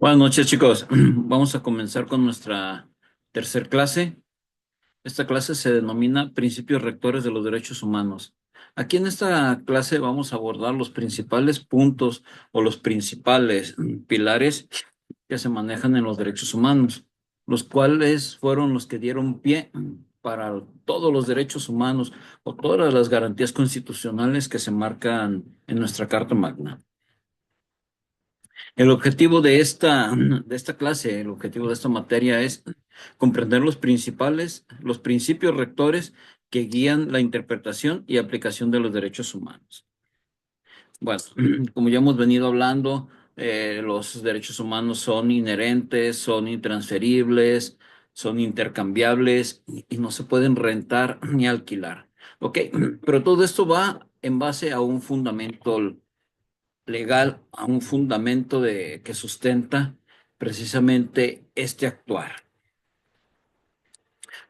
Buenas noches, chicos. Vamos a comenzar con nuestra tercer clase. Esta clase se denomina Principios Rectores de los Derechos Humanos. Aquí en esta clase vamos a abordar los principales puntos o los principales pilares que se manejan en los derechos humanos, los cuales fueron los que dieron pie para todos los derechos humanos o todas las garantías constitucionales que se marcan en nuestra Carta Magna. El objetivo de esta clase, el objetivo de esta materia es comprender los principios rectores que guían la interpretación y aplicación de los derechos humanos. Bueno, como ya hemos venido hablando, los derechos humanos son inherentes, son intransferibles, son intercambiables y no se pueden rentar ni alquilar. Ok, pero todo esto va en base a un fundamento legal, a un fundamento que sustenta precisamente este actuar.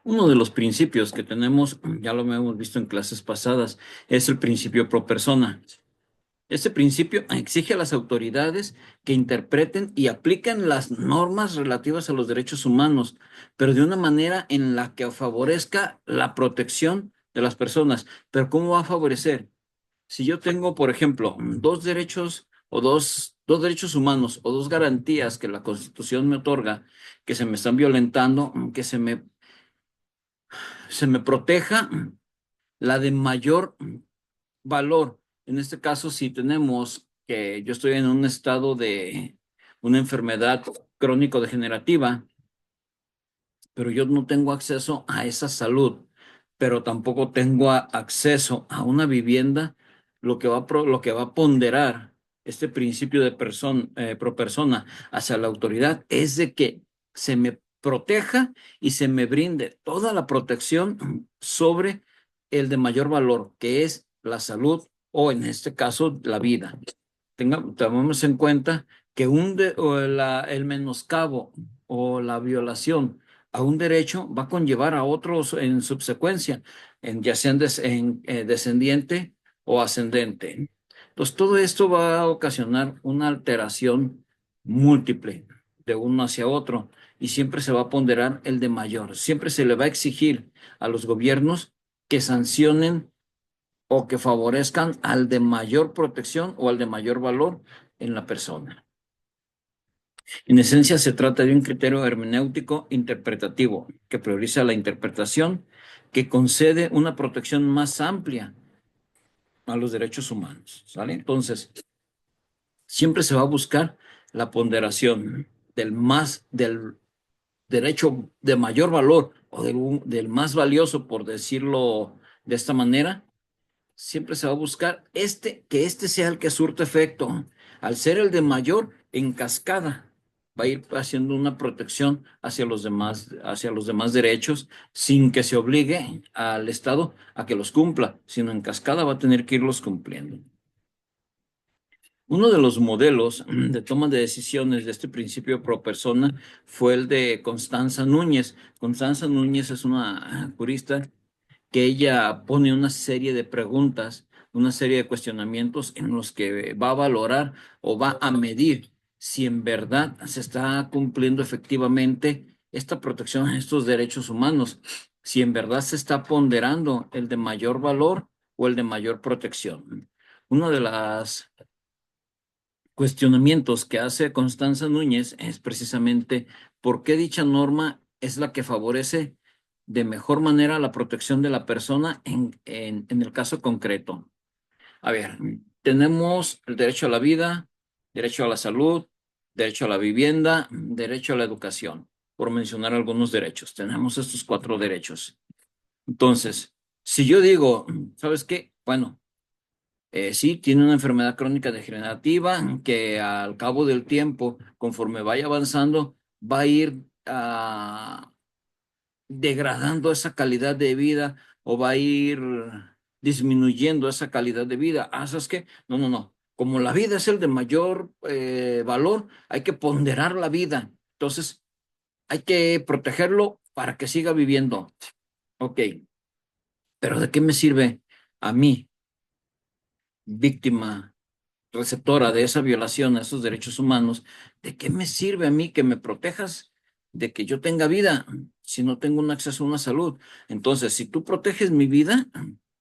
Uno de los principios que tenemos, ya lo hemos visto en clases pasadas, es el principio pro persona. Este principio exige a las autoridades que interpreten y apliquen las normas relativas a los derechos humanos, pero de una manera en la que favorezca la protección de las personas. ¿Pero cómo va a favorecer? Si yo tengo, por ejemplo, dos derechos o dos derechos humanos o dos garantías que la Constitución me otorga, que se me están violentando, que se me proteja la de mayor valor. En este caso, si tenemos que yo estoy en un estado de una enfermedad crónico-degenerativa, pero yo no tengo acceso a esa salud, pero tampoco tengo acceso a una vivienda, lo que va a ponderar este principio de pro persona hacia la autoridad es de que se me proteja y se me brinde toda la protección sobre el de mayor valor, que es la salud o en este caso la vida. Tomemos en cuenta que el menoscabo o la violación a un derecho va a conllevar a otros en subsecuencia, ya sean descendiente o ascendente. Entonces, todo esto va a ocasionar una alteración múltiple de uno hacia otro y siempre se va a ponderar el de mayor. Siempre se le va a exigir a los gobiernos que sancionen o que favorezcan al de mayor protección o al de mayor valor en la persona. En esencia, se trata de un criterio hermenéutico interpretativo que prioriza la interpretación, que concede una protección más amplia a los derechos humanos, ¿sale? Entonces, siempre se va a buscar la ponderación del derecho de mayor valor o del más valioso, por decirlo de esta manera. Siempre se va a buscar que este sea el que surte efecto. Al ser el de mayor, en cascada, va a ir haciendo una protección hacia los demás derechos, sin que se obligue al Estado a que los cumpla, sino en cascada va a tener que irlos cumpliendo. Uno de los modelos de toma de decisiones de este principio pro persona fue el de Constanza Núñez. Constanza Núñez es una jurista que ella pone una serie de preguntas, una serie de cuestionamientos en los que va a valorar o va a medir si en verdad se está cumpliendo efectivamente esta protección a estos derechos humanos, si en verdad se está ponderando el de mayor valor o el de mayor protección. Uno de los cuestionamientos que hace Constanza Núñez es precisamente por qué dicha norma es la que favorece de mejor manera la protección de la persona en el caso concreto. A ver, tenemos el derecho a la vida, derecho a la salud, derecho a la vivienda, derecho a la educación, por mencionar algunos derechos. Tenemos estos cuatro derechos. Entonces, si yo digo, ¿sabes qué? Bueno, sí, tiene una enfermedad crónica degenerativa que al cabo del tiempo, conforme vaya avanzando, va a ir degradando esa calidad de vida o va a ir disminuyendo esa calidad de vida. Ah, ¿sabes qué? No, no, no. Como la vida es el de mayor valor, hay que ponderar la vida. Entonces, hay que protegerlo para que siga viviendo. Ok, pero ¿de qué me sirve a mí, víctima receptora de esa violación a esos derechos humanos, ¿de qué me sirve a mí que me protejas de que yo tenga vida si no tengo un acceso a una salud? Entonces, si tú proteges mi vida,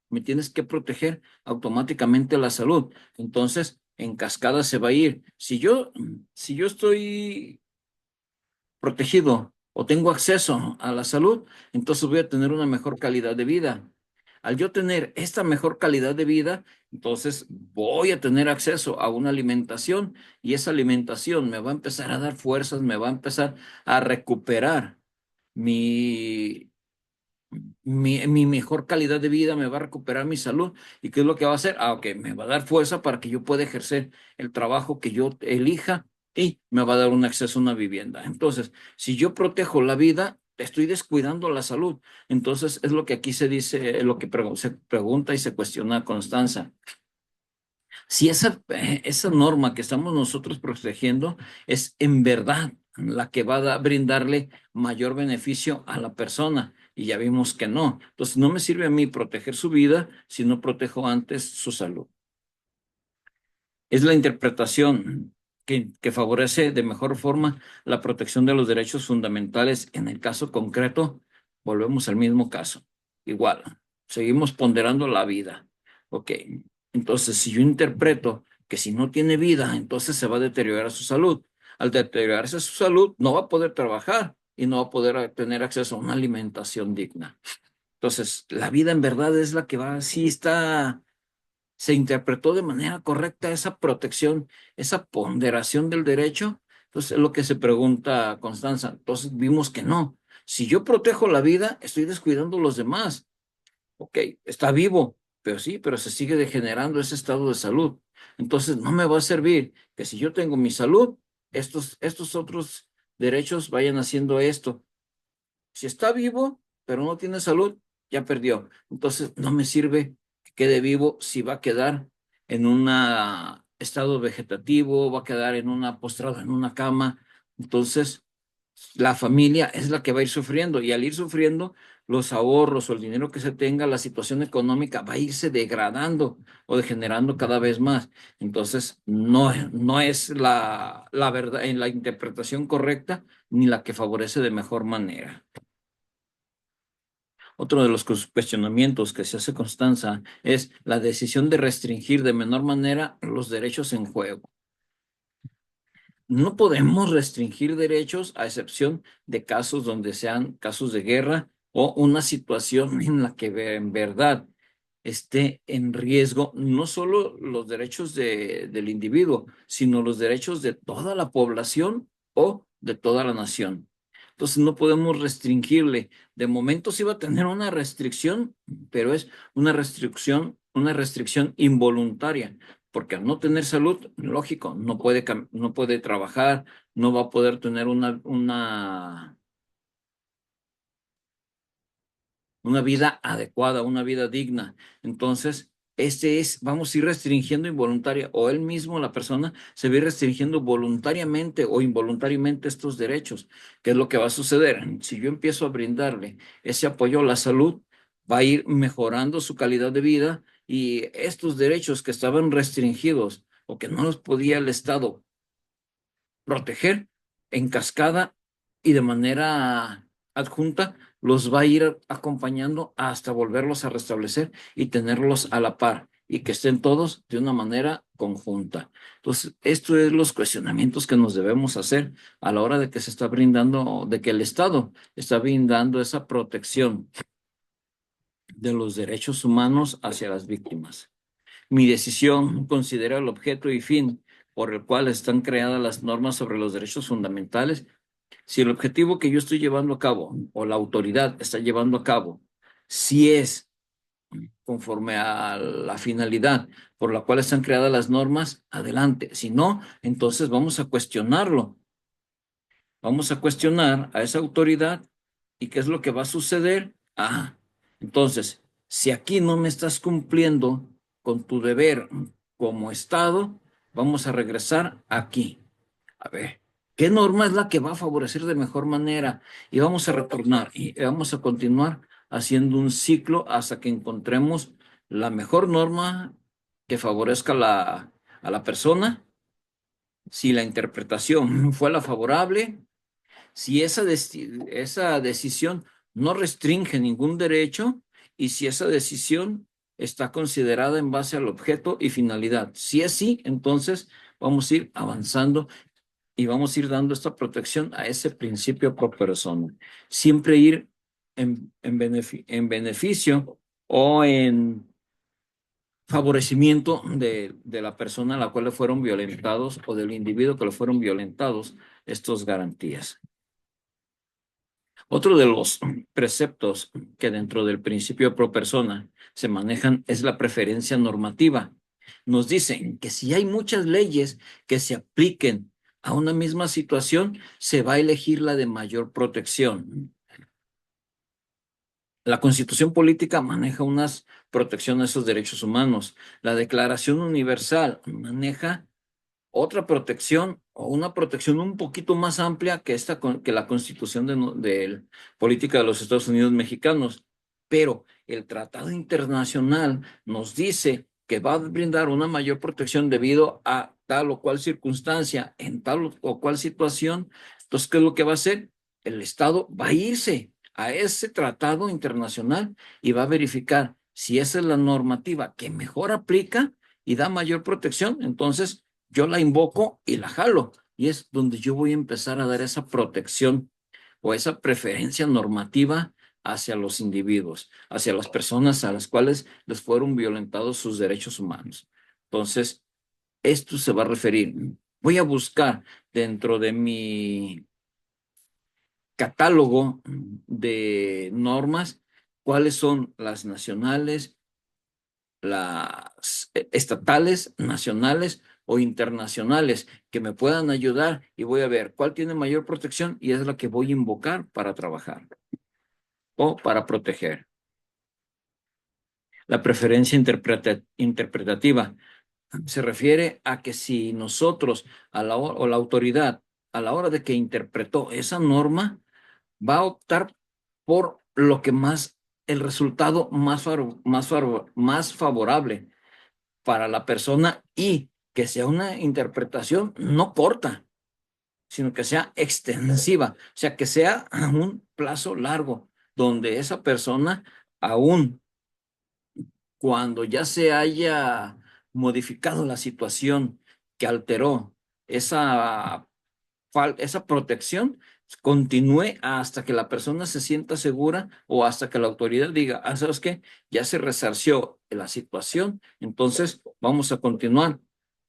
me tienes que proteger automáticamente la salud. Entonces, en cascada se va a ir. Si yo estoy protegido o tengo acceso a la salud, entonces voy a tener una mejor calidad de vida. Al yo tener esta mejor calidad de vida, entonces voy a tener acceso a una alimentación y esa alimentación me va a empezar a dar fuerzas, me va a empezar a recuperar mi, mi mejor calidad de vida, me va a recuperar mi salud. ¿Y qué es lo que va a hacer? Ok, me va a dar fuerza para que yo pueda ejercer el trabajo que yo elija y me va a dar un acceso a una vivienda. Entonces, si yo protejo la vida, estoy descuidando la salud. Entonces, es lo que aquí se dice, lo que se pregunta y se cuestiona Constanza. Si esa norma que estamos nosotros protegiendo es en verdad la que va a brindarle mayor beneficio a la persona, y ya vimos que no. Entonces, no me sirve a mí proteger su vida si no protejo antes su salud. Es la interpretación que favorece de mejor forma la protección de los derechos fundamentales. En el caso concreto, volvemos al mismo caso. Igual, seguimos ponderando la vida. Ok, entonces si yo interpreto que si no tiene vida, entonces se va a deteriorar su salud. Al deteriorarse su salud, no va a poder trabajar y no va a poder tener acceso a una alimentación digna. Entonces, la vida en verdad es la que va, sí está, se interpretó de manera correcta esa protección, esa ponderación del derecho. Entonces, es lo que se pregunta Constanza. Entonces, vimos que no. Si yo protejo la vida, estoy descuidando a los demás. Ok, está vivo, pero sí, pero se sigue degenerando ese estado de salud. Entonces, no me va a servir que si yo tengo mi salud, estos otros derechos vayan haciendo esto. Si está vivo, pero no tiene salud, ya perdió. Entonces, no me sirve que quede vivo si va a quedar en un estado vegetativo, va a quedar en una postrada en una cama. Entonces, la familia es la que va a ir sufriendo y al ir sufriendo, los ahorros o el dinero que se tenga, la situación económica va a irse degradando o degenerando cada vez más. Entonces, no es la verdad en la interpretación correcta ni la que favorece de mejor manera. Otro de los cuestionamientos que se hace Constanza es la decisión de restringir de menor manera los derechos en juego. No podemos restringir derechos a excepción de casos donde sean casos de guerra o una situación en la que en verdad esté en riesgo no solo los derechos del individuo, sino los derechos de toda la población o de toda la nación. Entonces no podemos restringirle. De momento sí va a tener una restricción, pero es una restricción involuntaria, porque al no tener salud, lógico, no puede trabajar, no va a poder tener una vida adecuada, una vida digna. Entonces, vamos a ir restringiendo involuntaria, o él mismo, la persona, se va a ir restringiendo voluntariamente o involuntariamente estos derechos. ¿Qué es lo que va a suceder? Si yo empiezo a brindarle ese apoyo a la salud, va a ir mejorando su calidad de vida y estos derechos que estaban restringidos o que no los podía el Estado proteger en cascada y de manera adjunta, los va a ir acompañando hasta volverlos a restablecer y tenerlos a la par y que estén todos de una manera conjunta. Entonces, esto es los cuestionamientos que nos debemos hacer a la hora de que se está brindando, de que el Estado está brindando esa protección de los derechos humanos hacia las víctimas. Mi decisión considera el objeto y fin por el cual están creadas las normas sobre los derechos fundamentales. Si el objetivo que yo estoy llevando a cabo o la autoridad está llevando a cabo, si es conforme a la finalidad por la cual están creadas las normas, adelante. Si no, entonces vamos a cuestionarlo. Vamos a cuestionar a esa autoridad y qué es lo que va a suceder. Entonces, si aquí no me estás cumpliendo con tu deber como Estado, vamos a regresar aquí. A ver, ¿qué norma es la que va a favorecer de mejor manera? Y vamos a retornar y vamos a continuar haciendo un ciclo hasta que encontremos la mejor norma que favorezca a la persona, si la interpretación fue la favorable, si esa decisión no restringe ningún derecho y si esa decisión está considerada en base al objeto y finalidad. Si es sí, entonces vamos a ir avanzando y vamos a ir dando esta protección a ese principio pro persona. Siempre ir en beneficio o en favorecimiento de la persona a la cual le fueron violentados o del individuo que le fueron violentados estas garantías. Otro de los preceptos que dentro del principio pro persona se manejan es la preferencia normativa. Nos dicen que si hay muchas leyes que se apliquen a una misma situación, se va a elegir la de mayor protección. La Constitución Política maneja unas protecciones a esos derechos humanos. La Declaración Universal maneja otra protección o una protección un poquito más amplia que que la Constitución de Política de los Estados Unidos Mexicanos. Pero el Tratado Internacional nos dice que va a brindar una mayor protección debido a tal o cual circunstancia, en tal o cual situación. Entonces, ¿qué es lo que va a hacer? El Estado va a irse a ese tratado internacional y va a verificar si esa es la normativa que mejor aplica y da mayor protección. Entonces, yo la invoco y la jalo. Y es donde yo voy a empezar a dar esa protección o esa preferencia normativa hacia los individuos, hacia las personas a las cuales les fueron violentados sus derechos humanos. Entonces, esto se va a referir. Voy a buscar dentro de mi catálogo de normas cuáles son las nacionales, las estatales, nacionales o internacionales que me puedan ayudar y voy a ver cuál tiene mayor protección y es la que voy a invocar para trabajar o para proteger. La preferencia interpretativa se refiere a que si nosotros o la autoridad a la hora de que interpretó esa norma va a optar por lo que el resultado más favorable para la persona y que sea una interpretación no corta, sino que sea extensiva, o sea, que sea a un plazo largo, donde esa persona, aún cuando ya se haya modificado la situación que alteró esa, esa protección, continúe hasta que la persona se sienta segura o hasta que la autoridad diga, ah, ¿sabes qué? Ya se resarció la situación, entonces vamos a continuar.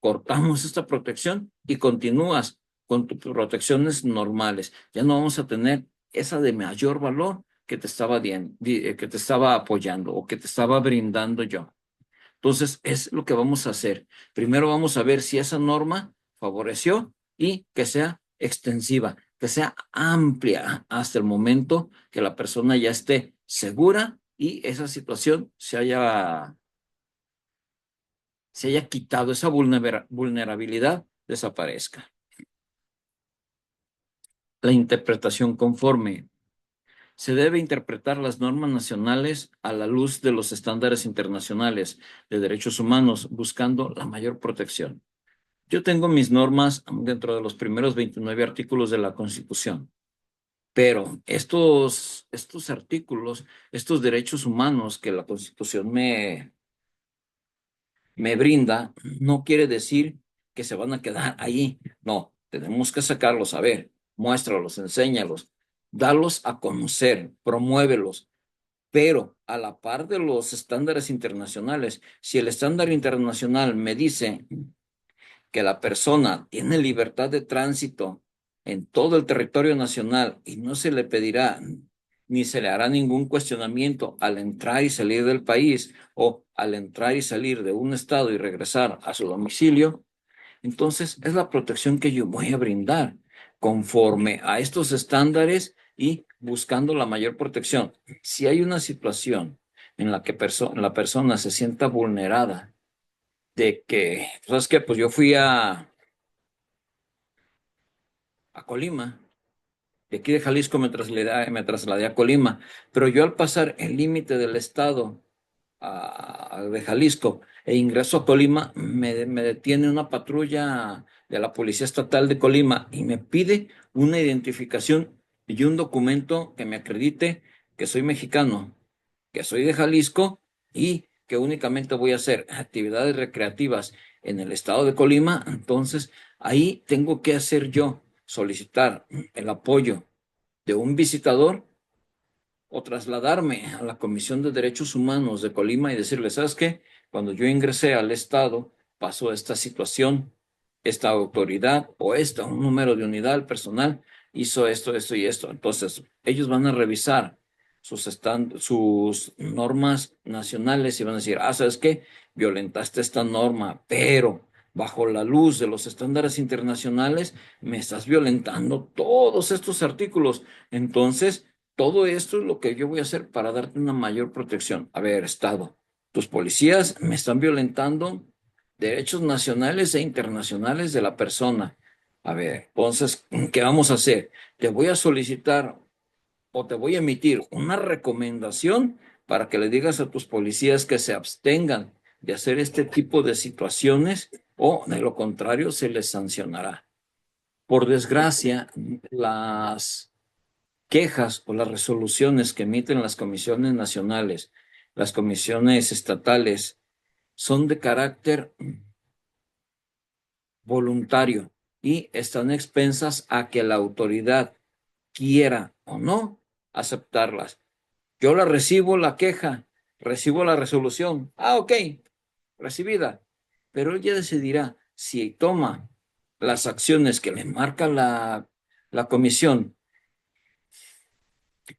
Cortamos esta protección y continúas con tus protecciones normales. Ya no vamos a tener esa de mayor valor que te estaba, que te estaba apoyando o que te estaba brindando yo. Entonces, es lo que vamos a hacer. Primero vamos a ver si esa norma favoreció y que sea extensiva, que sea amplia hasta el momento que la persona ya esté segura y esa situación se haya quitado, esa vulnerabilidad desaparezca. La interpretación conforme. Se debe interpretar las normas nacionales a la luz de los estándares internacionales de derechos humanos, buscando la mayor protección. Yo tengo mis normas dentro de los primeros 29 artículos de la Constitución, pero estos artículos, estos derechos humanos que la Constitución me brinda, no quiere decir que se van a quedar ahí. No, tenemos que sacarlos, a ver, muéstralos, enséñalos, dalos a conocer, promuévelos, pero a la par de los estándares internacionales. Si el estándar internacional me dice que la persona tiene libertad de tránsito en todo el territorio nacional y no se le pedirá ni se le hará ningún cuestionamiento al entrar y salir del país o al entrar y salir de un estado y regresar a su domicilio, entonces es la protección que yo voy a brindar conforme a estos estándares y buscando la mayor protección. Si hay una situación en la que la persona se sienta vulnerada de que, ¿sabes qué? Pues yo fui a Colima, de aquí de Jalisco me trasladé a Colima, pero yo al pasar el límite del estado de Jalisco, e ingreso a Colima, me detiene una patrulla de la Policía Estatal de Colima y me pide una identificación y un documento que me acredite que soy mexicano, que soy de Jalisco y que únicamente voy a hacer actividades recreativas en el estado de Colima. Entonces ahí tengo que hacer yo, solicitar el apoyo de un visitador o trasladarme a la Comisión de Derechos Humanos de Colima y decirle, ¿sabes qué? Cuando yo ingresé al Estado, pasó esta situación, esta autoridad o un número de unidad del personal hizo esto, esto y esto. Entonces, ellos van a revisar sus normas nacionales y van a decir, ¿sabes qué? Violentaste esta norma, pero bajo la luz de los estándares internacionales, me estás violentando todos estos artículos. Entonces, todo esto es lo que yo voy a hacer para darte una mayor protección. A ver, Estado, tus policías me están violentando derechos nacionales e internacionales de la persona. A ver, entonces, ¿qué vamos a hacer? Te voy a solicitar o te voy a emitir una recomendación para que le digas a tus policías que se abstengan de hacer este tipo de situaciones o de lo contrario se les sancionará. Por desgracia, las quejas o las resoluciones que emiten las comisiones nacionales, las comisiones estatales, son de carácter voluntario y están expensas a que la autoridad quiera o no aceptarlas. Yo la recibo, la queja, recibo la resolución. Ok, recibida. Pero ella decidirá si toma las acciones que le marca la comisión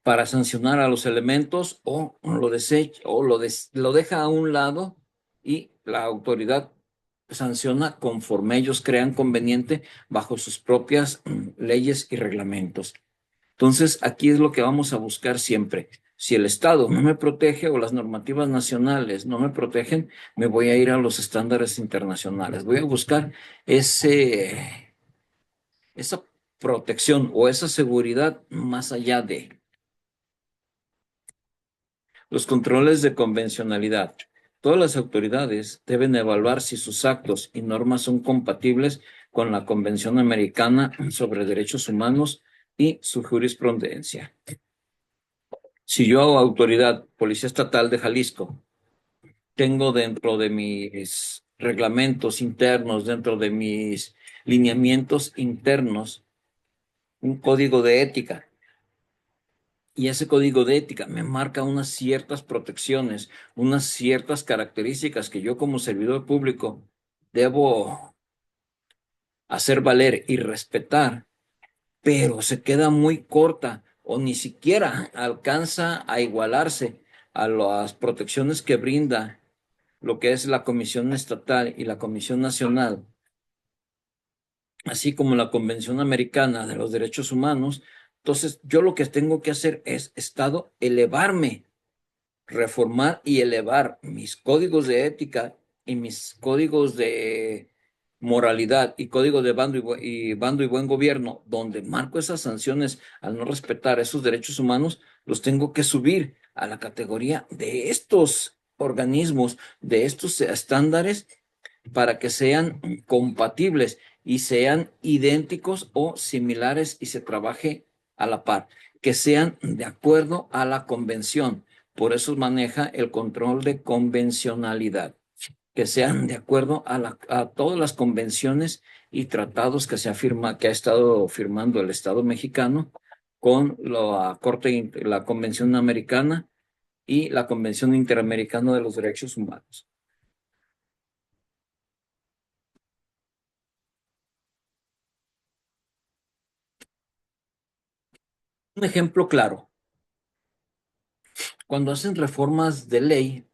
para sancionar a los elementos o lo desecha o lo deja a un lado y la autoridad sanciona conforme ellos crean conveniente bajo sus propias leyes y reglamentos. Entonces, aquí es lo que vamos a buscar siempre. Si el Estado no me protege o las normativas nacionales no me protegen, me voy a ir a los estándares internacionales. Voy a buscar esa protección o esa seguridad más allá de los controles de convencionalidad. Todas las autoridades deben evaluar si sus actos y normas son compatibles con la Convención Americana sobre Derechos Humanos y su jurisprudencia. Si yo, autoridad, Policía Estatal de Jalisco, tengo dentro de mis reglamentos internos, dentro de mis lineamientos internos, un código de ética, y ese código de ética me marca unas ciertas protecciones, unas ciertas características que yo como servidor público debo hacer valer y respetar, pero se queda muy corta o ni siquiera alcanza a igualarse a las protecciones que brinda lo que es la Comisión Estatal y la Comisión Nacional, así como la Convención Americana de los Derechos Humanos. Entonces, yo lo que tengo que hacer es, Estado, elevarme, reformar y elevar mis códigos de ética y mis códigos de moralidad y código de bando y buen gobierno, donde marco esas sanciones al no respetar esos derechos humanos, los tengo que subir a la categoría de estos organismos, de estos estándares, para que sean compatibles y sean idénticos o similares y se trabaje a la par, que sean de acuerdo a la convención. Por eso maneja el control de convencionalidad, que sean de acuerdo a todas las convenciones y tratados que ha estado firmando el Estado mexicano con la Convención Americana y la Convención Interamericana de los Derechos Humanos. Un ejemplo claro, cuando hacen reformas de ley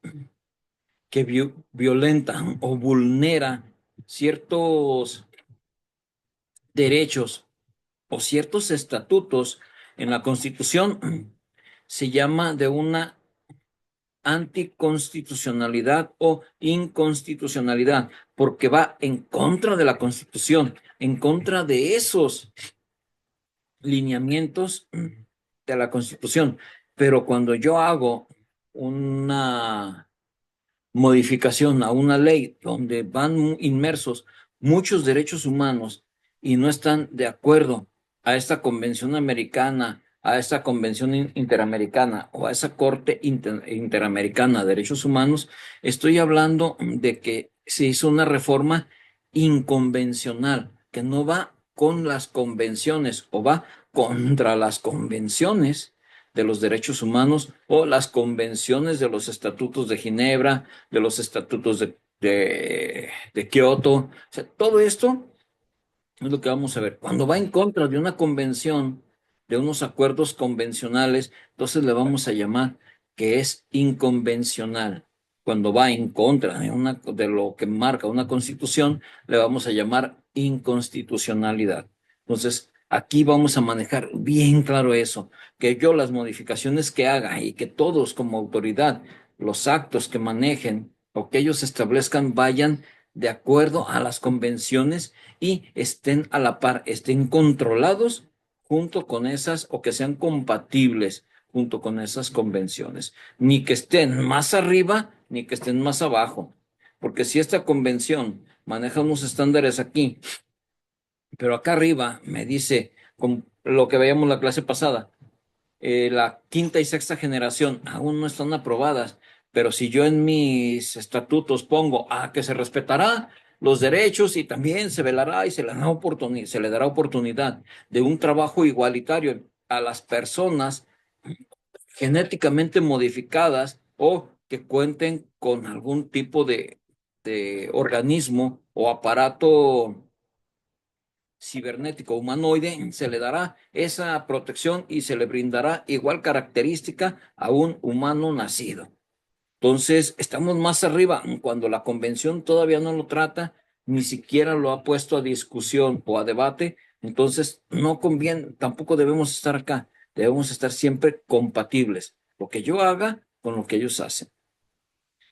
que violentan o vulneran ciertos derechos o ciertos estatutos en la Constitución, se llama de una anticonstitucionalidad o inconstitucionalidad, porque va en contra de la Constitución, en contra de esos lineamientos de la Constitución. Pero cuando yo hago una modificación a una ley donde van inmersos muchos derechos humanos y no están de acuerdo a esta convención americana, a esta convención interamericana o a esa Corte Interamericana de Derechos Humanos, estoy hablando de que se hizo una reforma inconvencional que no va con las convenciones o va contra las convenciones de los derechos humanos o las convenciones de los estatutos de Ginebra, de los estatutos de Kioto. O sea, todo esto es lo que vamos a ver. Cuando va en contra de una convención, de unos acuerdos convencionales, entonces le vamos a llamar que es inconvencional. Cuando va en contra de lo que marca una constitución, le vamos a llamar inconstitucionalidad. Entonces, aquí vamos a manejar bien claro eso, que yo las modificaciones que haga y que todos como autoridad, los actos que manejen o que ellos establezcan vayan de acuerdo a las convenciones y estén a la par, estén controlados junto con esas o que sean compatibles junto con esas convenciones. Ni que estén más arriba ni que estén más abajo. Porque si esta convención maneja unos estándares aquí, pero acá arriba me dice, con lo que veíamos la clase pasada, la quinta y sexta generación aún no están aprobadas, pero si yo en mis estatutos pongo que se respetará los derechos y también se velará y se le dará oportunidad de un trabajo igualitario a las personas genéticamente modificadas o que cuenten con algún tipo de organismo o aparato cibernético humanoide, se le dará esa protección y se le brindará igual característica a un humano nacido. Entonces, estamos más arriba cuando la convención todavía no lo trata, ni siquiera lo ha puesto a discusión o a debate. Entonces, no conviene, tampoco debemos estar acá, debemos estar siempre compatibles, lo que yo haga con lo que ellos hacen,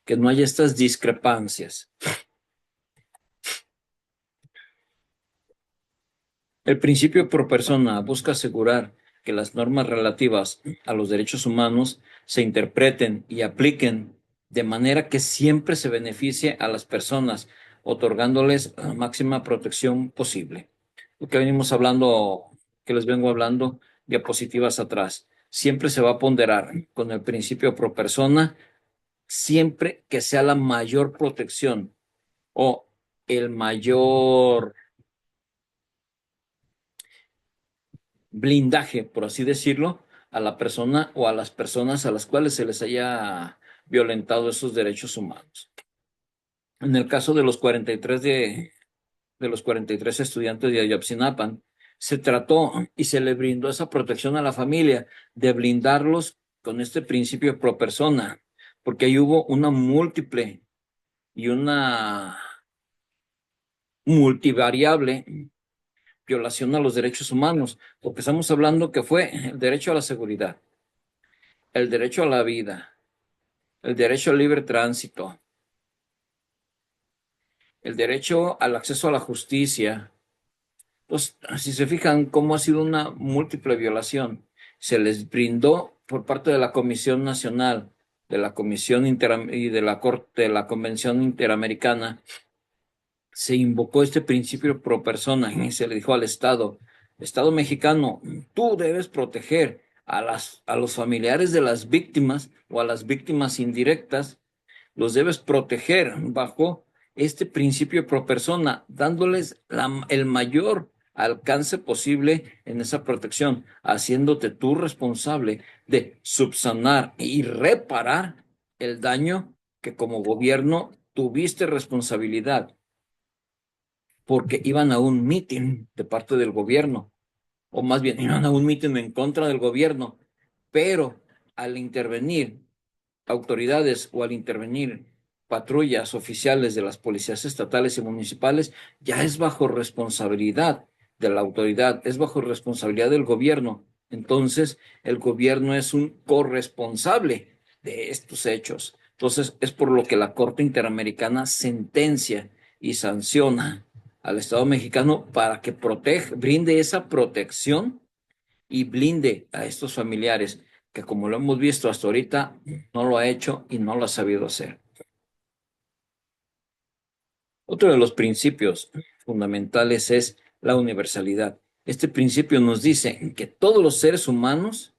que no haya estas discrepancias. El principio pro persona busca asegurar que las normas relativas a los derechos humanos se interpreten y apliquen de manera que siempre se beneficie a las personas, otorgándoles la máxima protección posible. Lo que venimos hablando, que les vengo hablando diapositivas atrás, siempre se va a ponderar con el principio pro persona, siempre que sea la mayor protección o el mayor blindaje, por así decirlo, a la persona o a las personas a las cuales se les haya violentado esos derechos humanos. En el caso de los 43 de los 43 estudiantes de Ayotzinapa, se trató y se le brindó esa protección a la familia de blindarlos con este principio pro persona, porque ahí hubo una múltiple y una multivariable violación a los derechos humanos, porque estamos hablando que fue el derecho a la seguridad, el derecho a la vida, el derecho al libre tránsito, el derecho al acceso a la justicia. Pues, si se fijan cómo ha sido una múltiple violación, se les brindó por parte de la Comisión Nacional, de la Comisión y de la Corte, de la Convención Interamericana, se invocó este principio pro persona y se le dijo al Estado mexicano, tú debes proteger a los familiares de las víctimas o a las víctimas indirectas, los debes proteger bajo este principio pro persona, dándoles el mayor alcance posible en esa protección, haciéndote tú responsable de subsanar y reparar el daño que como gobierno tuviste responsabilidad porque iban a un mitin de parte del gobierno, o más bien iban a un mitin en contra del gobierno, pero al intervenir autoridades o al intervenir patrullas oficiales de las policías estatales y municipales, ya es bajo responsabilidad de la autoridad, es bajo responsabilidad del gobierno. Entonces, el gobierno es un corresponsable de estos hechos. Entonces, es por lo que la Corte Interamericana sentencia y sanciona al Estado mexicano para que brinde esa protección y blinde a estos familiares que como lo hemos visto hasta ahorita, no lo ha hecho y no lo ha sabido hacer. Otro de los principios fundamentales es la universalidad. Este principio nos dice que todos los seres humanos,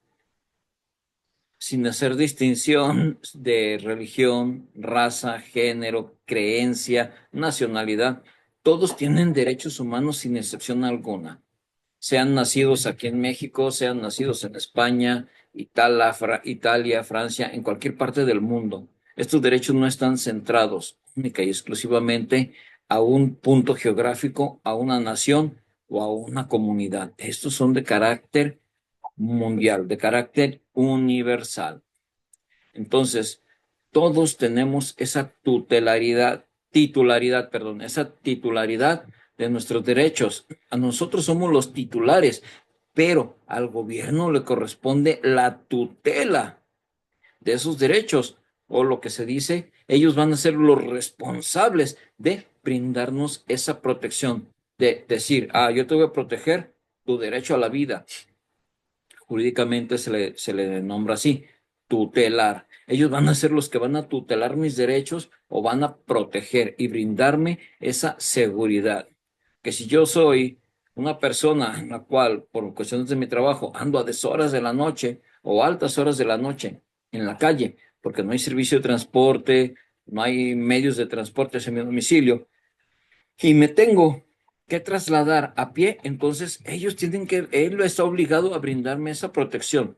sin hacer distinción de religión, raza, género, creencia, nacionalidad, todos tienen derechos humanos sin excepción alguna. Sean nacidos aquí en México, sean nacidos en España, Italia, Francia, en cualquier parte del mundo. Estos derechos no están centrados única y exclusivamente a un punto geográfico, a una nación o a una comunidad. Estos son de carácter mundial, de carácter universal. Entonces, todos tenemos esa esa titularidad de nuestros derechos. A nosotros somos los titulares, pero al gobierno le corresponde la tutela de esos derechos, o lo que se dice, ellos van a ser los responsables de brindarnos esa protección, de decir, yo te voy a proteger tu derecho a la vida. Jurídicamente se le nombra así, tutelar. Ellos van a ser los que van a tutelar mis derechos o van a proteger y brindarme esa seguridad. Que si yo soy una persona en la cual, por cuestiones de mi trabajo, ando a deshoras de la noche o altas horas de la noche en la calle, porque no hay servicio de transporte, no hay medios de transporte hacia mi domicilio, y me tengo que trasladar a pie, entonces él está obligado a brindarme esa protección,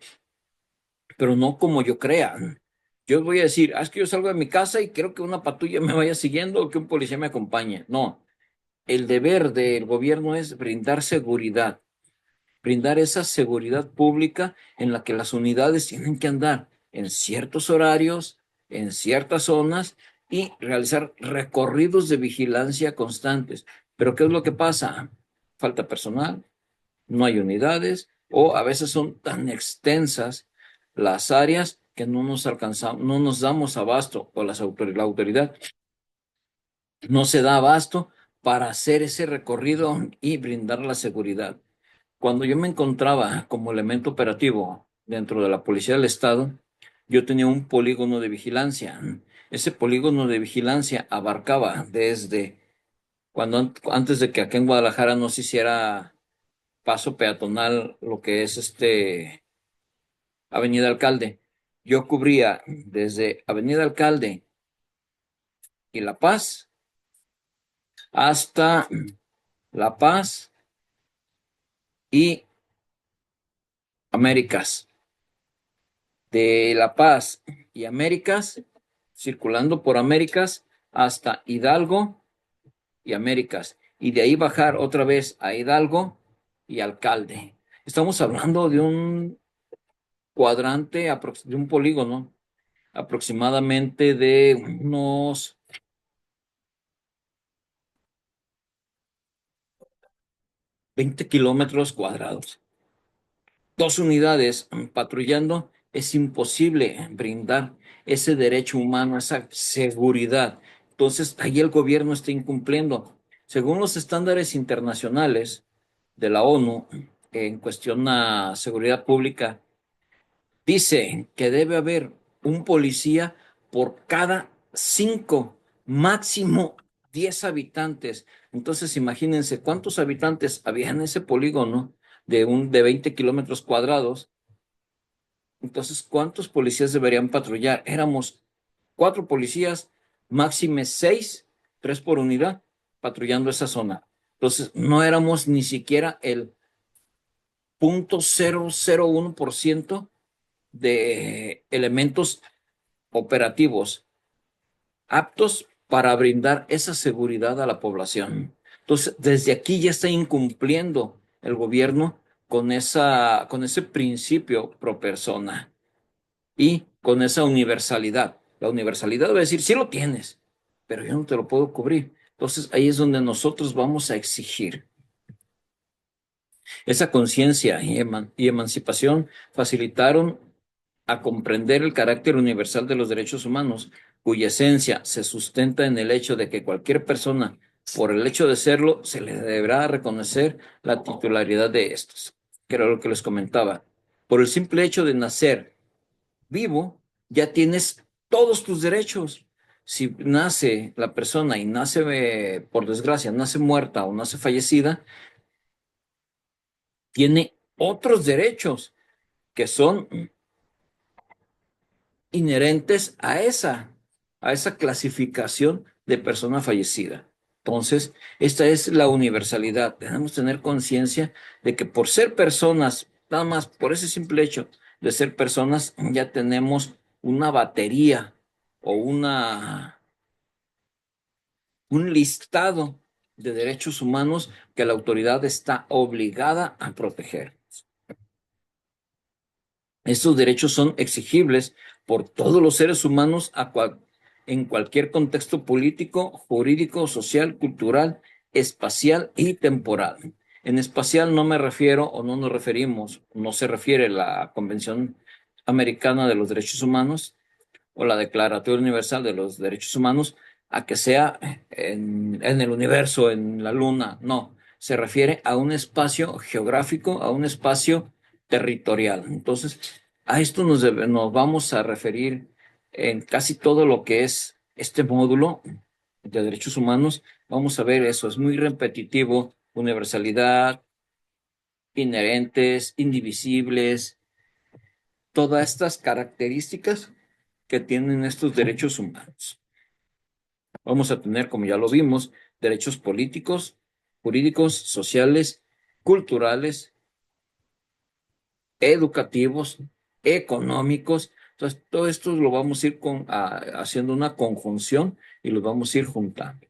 pero no como yo crea. Yo voy a decir, es que yo salgo de mi casa y creo que una patrulla me vaya siguiendo o que un policía me acompañe. No, el deber del gobierno es brindar seguridad, brindar esa seguridad pública en la que las unidades tienen que andar en ciertos horarios, en ciertas zonas y realizar recorridos de vigilancia constantes. Pero ¿qué es lo que pasa? Falta personal, no hay unidades o a veces son tan extensas las áreas que no nos alcanzamos, no nos damos abasto o la autoridad no se da abasto para hacer ese recorrido y brindar la seguridad. Cuando yo me encontraba como elemento operativo dentro de la Policía del Estado, yo tenía un polígono de vigilancia. Ese polígono de vigilancia abarcaba desde antes de que acá en Guadalajara no se hiciera paso peatonal, lo que es Avenida Alcalde. Yo cubría desde Avenida Alcalde y La Paz hasta La Paz y Américas. De La Paz y Américas, circulando por Américas hasta Hidalgo y Américas, y de ahí bajar otra vez a Hidalgo y Alcalde. Estamos hablando de un cuadrante, de un polígono aproximadamente de unos 20 kilómetros cuadrados. Dos unidades patrullando, es imposible brindar ese derecho humano, esa seguridad. Entonces, ahí el gobierno está incumpliendo. Según los estándares internacionales de la ONU en cuestión a seguridad pública, dice que debe haber un policía por cada 5, máximo 10 habitantes. Entonces, imagínense cuántos habitantes había en ese polígono de 20 kilómetros cuadrados. Entonces, ¿cuántos policías deberían patrullar? Éramos 4 policías, máxime 6, 3 por unidad, patrullando esa zona. Entonces, no éramos ni siquiera el 0.001% de elementos operativos aptos para brindar esa seguridad a la población. Entonces, desde aquí ya está incumpliendo el gobierno con ese principio pro persona y con esa universalidad. La universalidad va a decir, sí lo tienes, pero yo no te lo puedo cubrir. Entonces, ahí es donde nosotros vamos a exigir. Esa conciencia y emancipación facilitaron a comprender el carácter universal de los derechos humanos, cuya esencia se sustenta en el hecho de que cualquier persona, por el hecho de serlo, se le deberá reconocer la titularidad de estos, que era lo que les comentaba. Por el simple hecho de nacer vivo, ya tienes todos tus derechos. Si nace la persona y nace, por desgracia, nace muerta o nace fallecida, tiene otros derechos que son inherentes a esa clasificación de persona fallecida. Entonces, esta es la universalidad. Debemos tener conciencia de que por ser personas, nada más por ese simple hecho de ser personas, ya tenemos una batería o un listado de derechos humanos que la autoridad está obligada a proteger. Estos derechos son exigibles por todos los seres humanos en cualquier contexto político, jurídico, social, cultural, espacial y temporal. En espacial no me refiero o no nos referimos, no se refiere la Convención Americana de los Derechos Humanos o la Declaratoria Universal de los Derechos Humanos a que sea en el universo, en la luna. No, se refiere a un espacio geográfico, a un espacio territorial. Entonces, a esto nos vamos a referir en casi todo lo que es este módulo de derechos humanos. Vamos a ver eso, es muy repetitivo, universalidad, inherentes, indivisibles, todas estas características que tienen estos derechos humanos. Vamos a tener, como ya lo vimos, derechos políticos, jurídicos, sociales, culturales, educativos, económicos. Entonces, todo esto lo vamos a ir haciendo una conjunción y lo vamos a ir juntando.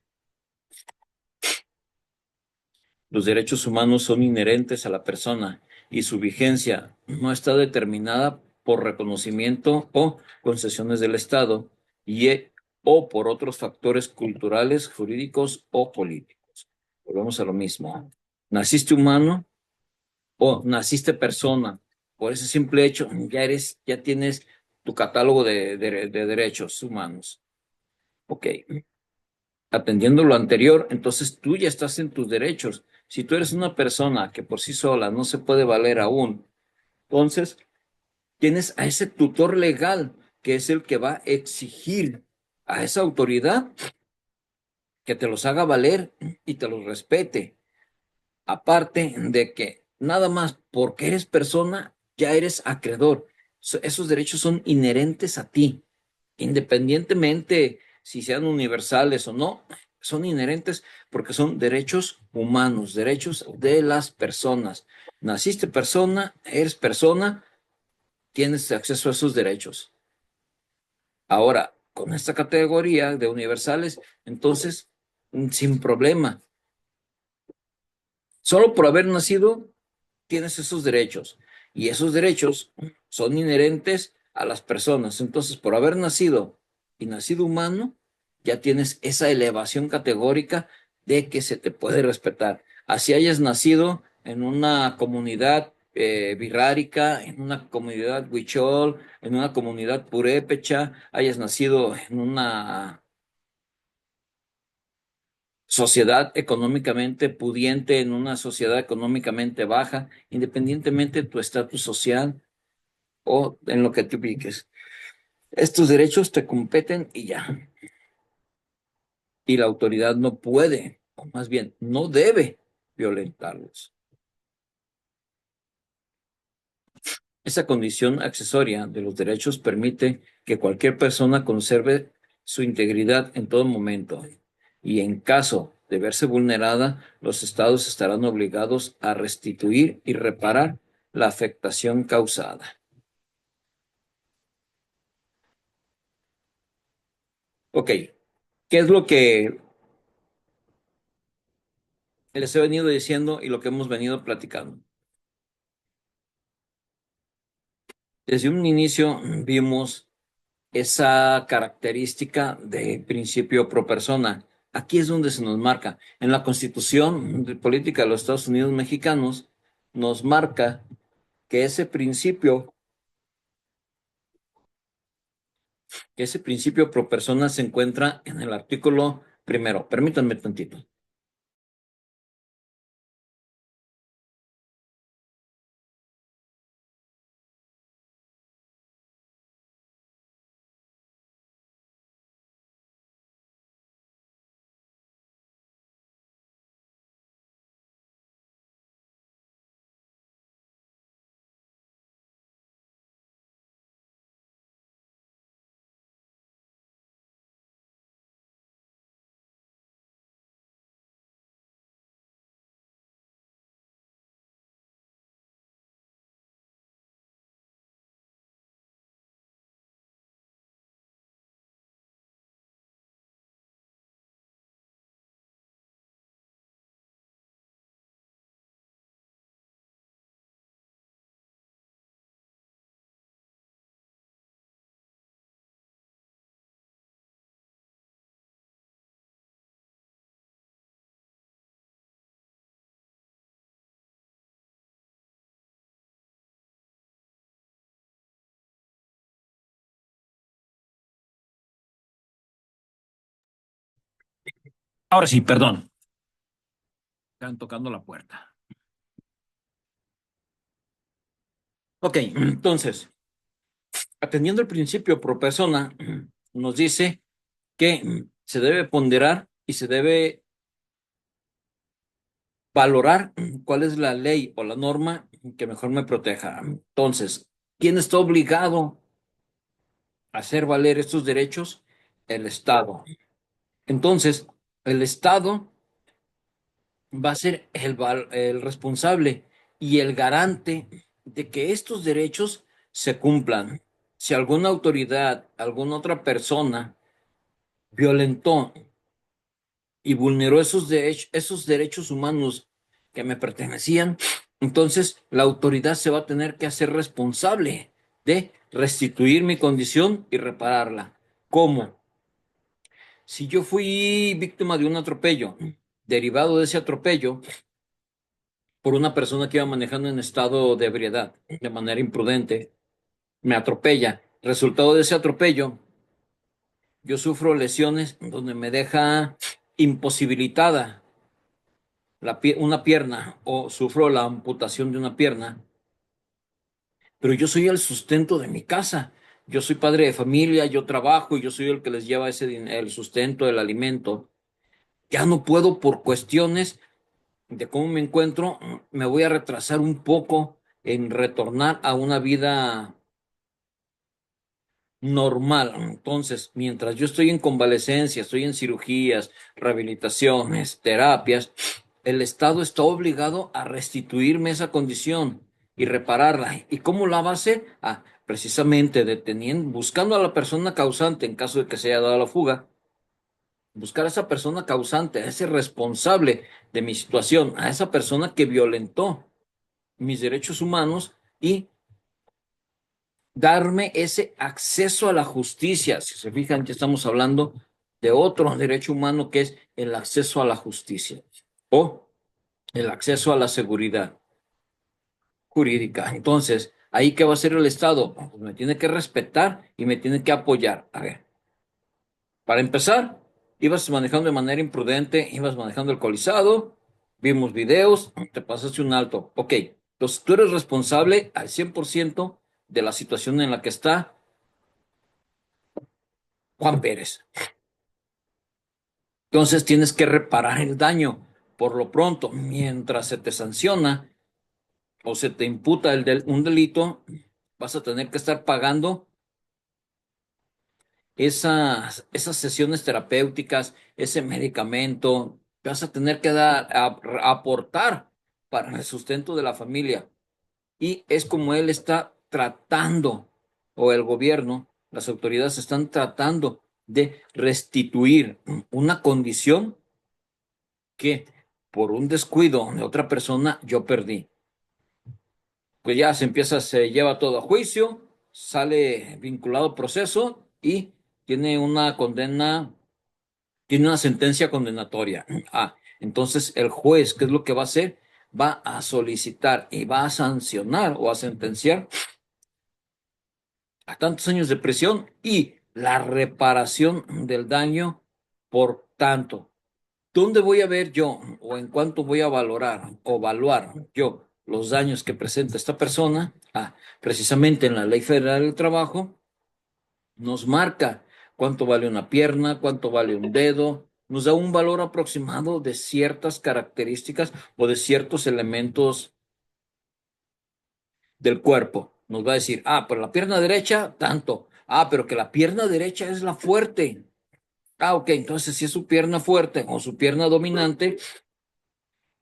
Los derechos humanos son inherentes a la persona y su vigencia no está determinada por reconocimiento o concesiones del Estado o por otros factores culturales, jurídicos o políticos. Volvemos a lo mismo. Naciste humano o naciste persona. Por ese simple hecho, ya tienes tu catálogo de derechos humanos. Ok. Atendiendo lo anterior, entonces tú ya estás en tus derechos. Si tú eres una persona que por sí sola no se puede valer aún, entonces tienes a ese tutor legal que es el que va a exigir a esa autoridad que te los haga valer y te los respete. Aparte de que nada más porque eres persona, ya eres acreedor. Esos derechos son inherentes a ti, independientemente si sean universales o no, son inherentes porque son derechos humanos, derechos de las personas. Naciste persona, eres persona, tienes acceso a esos derechos. Ahora, con esta categoría de universales, entonces, sin problema, solo por haber nacido, tienes esos derechos. Y esos derechos son inherentes a las personas. Entonces, por haber nacido y nacido humano, ya tienes esa elevación categórica de que se te puede respetar. Así hayas nacido en una comunidad birrárica, en una comunidad huichol, en una comunidad purépecha, hayas nacido en una sociedad económicamente pudiente, en una sociedad económicamente baja, independientemente de tu estatus social o en lo que te ubiques. Estos derechos te competen y ya. Y la autoridad no puede, o más bien, no debe violentarlos. Esa condición accesoria de los derechos permite que cualquier persona conserve su integridad en todo momento y en caso de verse vulnerada, los estados estarán obligados a restituir y reparar la afectación causada. Ok, ¿qué es lo que les he venido diciendo y lo que hemos venido platicando? Desde un inicio vimos esa característica de principio pro persona. Aquí es donde se nos marca. En la Constitución de Política de los Estados Unidos Mexicanos nos marca que ese principio pro persona se encuentra en el artículo primero. Permítanme tantito. Ahora sí, perdón. Están tocando la puerta. Ok, entonces, atendiendo el principio pro persona, nos dice que se debe ponderar y se debe valorar cuál es la ley o la norma que mejor me proteja. Entonces, ¿quién está obligado a hacer valer estos derechos? El Estado. Entonces, el Estado va a ser el responsable y el garante de que estos derechos se cumplan. Si alguna autoridad, alguna otra persona violentó y vulneró esos derechos humanos que me pertenecían, entonces la autoridad se va a tener que hacer responsable de restituir mi condición y repararla. ¿Cómo? Si yo fui víctima de un atropello, derivado de ese atropello, por una persona que iba manejando en estado de ebriedad, de manera imprudente, me atropella. Resultado de ese atropello, yo sufro lesiones donde me deja imposibilitada una pierna o sufro la amputación de una pierna, pero yo soy el sustento de mi casa. Yo soy padre de familia, yo trabajo y yo soy el que les lleva ese dinero, el sustento, el alimento. Ya no puedo por cuestiones de cómo me encuentro, me voy a retrasar un poco en retornar a una vida normal. Entonces, mientras yo estoy en convalecencia, estoy en cirugías, rehabilitaciones, terapias, el Estado está obligado a restituirme esa condición y repararla. ¿Y cómo la va a hacer? Ah, precisamente deteniendo, buscando a la persona causante en caso de que se haya dado la fuga, buscar a esa persona causante, a ese responsable de mi situación, a esa persona que violentó mis derechos humanos y darme ese acceso a la justicia. Si se fijan, ya estamos hablando de otro derecho humano que es el acceso a la justicia o el acceso a la seguridad jurídica. Entonces, ¿ahí qué va a hacer el Estado? Pues me tiene que respetar y me tiene que apoyar. A ver, para empezar, ibas manejando de manera imprudente, ibas manejando alcoholizado, vimos videos, te pasaste un alto. Ok, entonces tú eres responsable al 100% de la situación en la que está Juan Pérez. Entonces tienes que reparar el daño. Por lo pronto, mientras se te sanciona o se te imputa un delito, vas a tener que estar pagando esas sesiones terapéuticas, ese medicamento, vas a tener que aportar para el sustento de la familia. Y es como él está tratando, o el gobierno, las autoridades están tratando de restituir una condición que por un descuido de otra persona yo perdí. Pues ya se lleva todo a juicio, sale vinculado a proceso y tiene una condena, tiene una sentencia condenatoria. Ah, entonces el juez, ¿qué es lo que va a hacer? Va a solicitar y va a sancionar o a sentenciar a tantos años de prisión y la reparación del daño por tanto. ¿Dónde voy a ver yo o en cuánto voy a valorar o evaluar yo los daños que presenta esta persona? Ah, precisamente en la Ley Federal del Trabajo nos marca cuánto vale una pierna, cuánto vale un dedo, nos da un valor aproximado de ciertas características o de ciertos elementos del cuerpo. Nos va a decir, ah, pero la pierna derecha, tanto. Ah, pero que la pierna derecha es la fuerte. Ah, ok, entonces si es su pierna fuerte o su pierna dominante,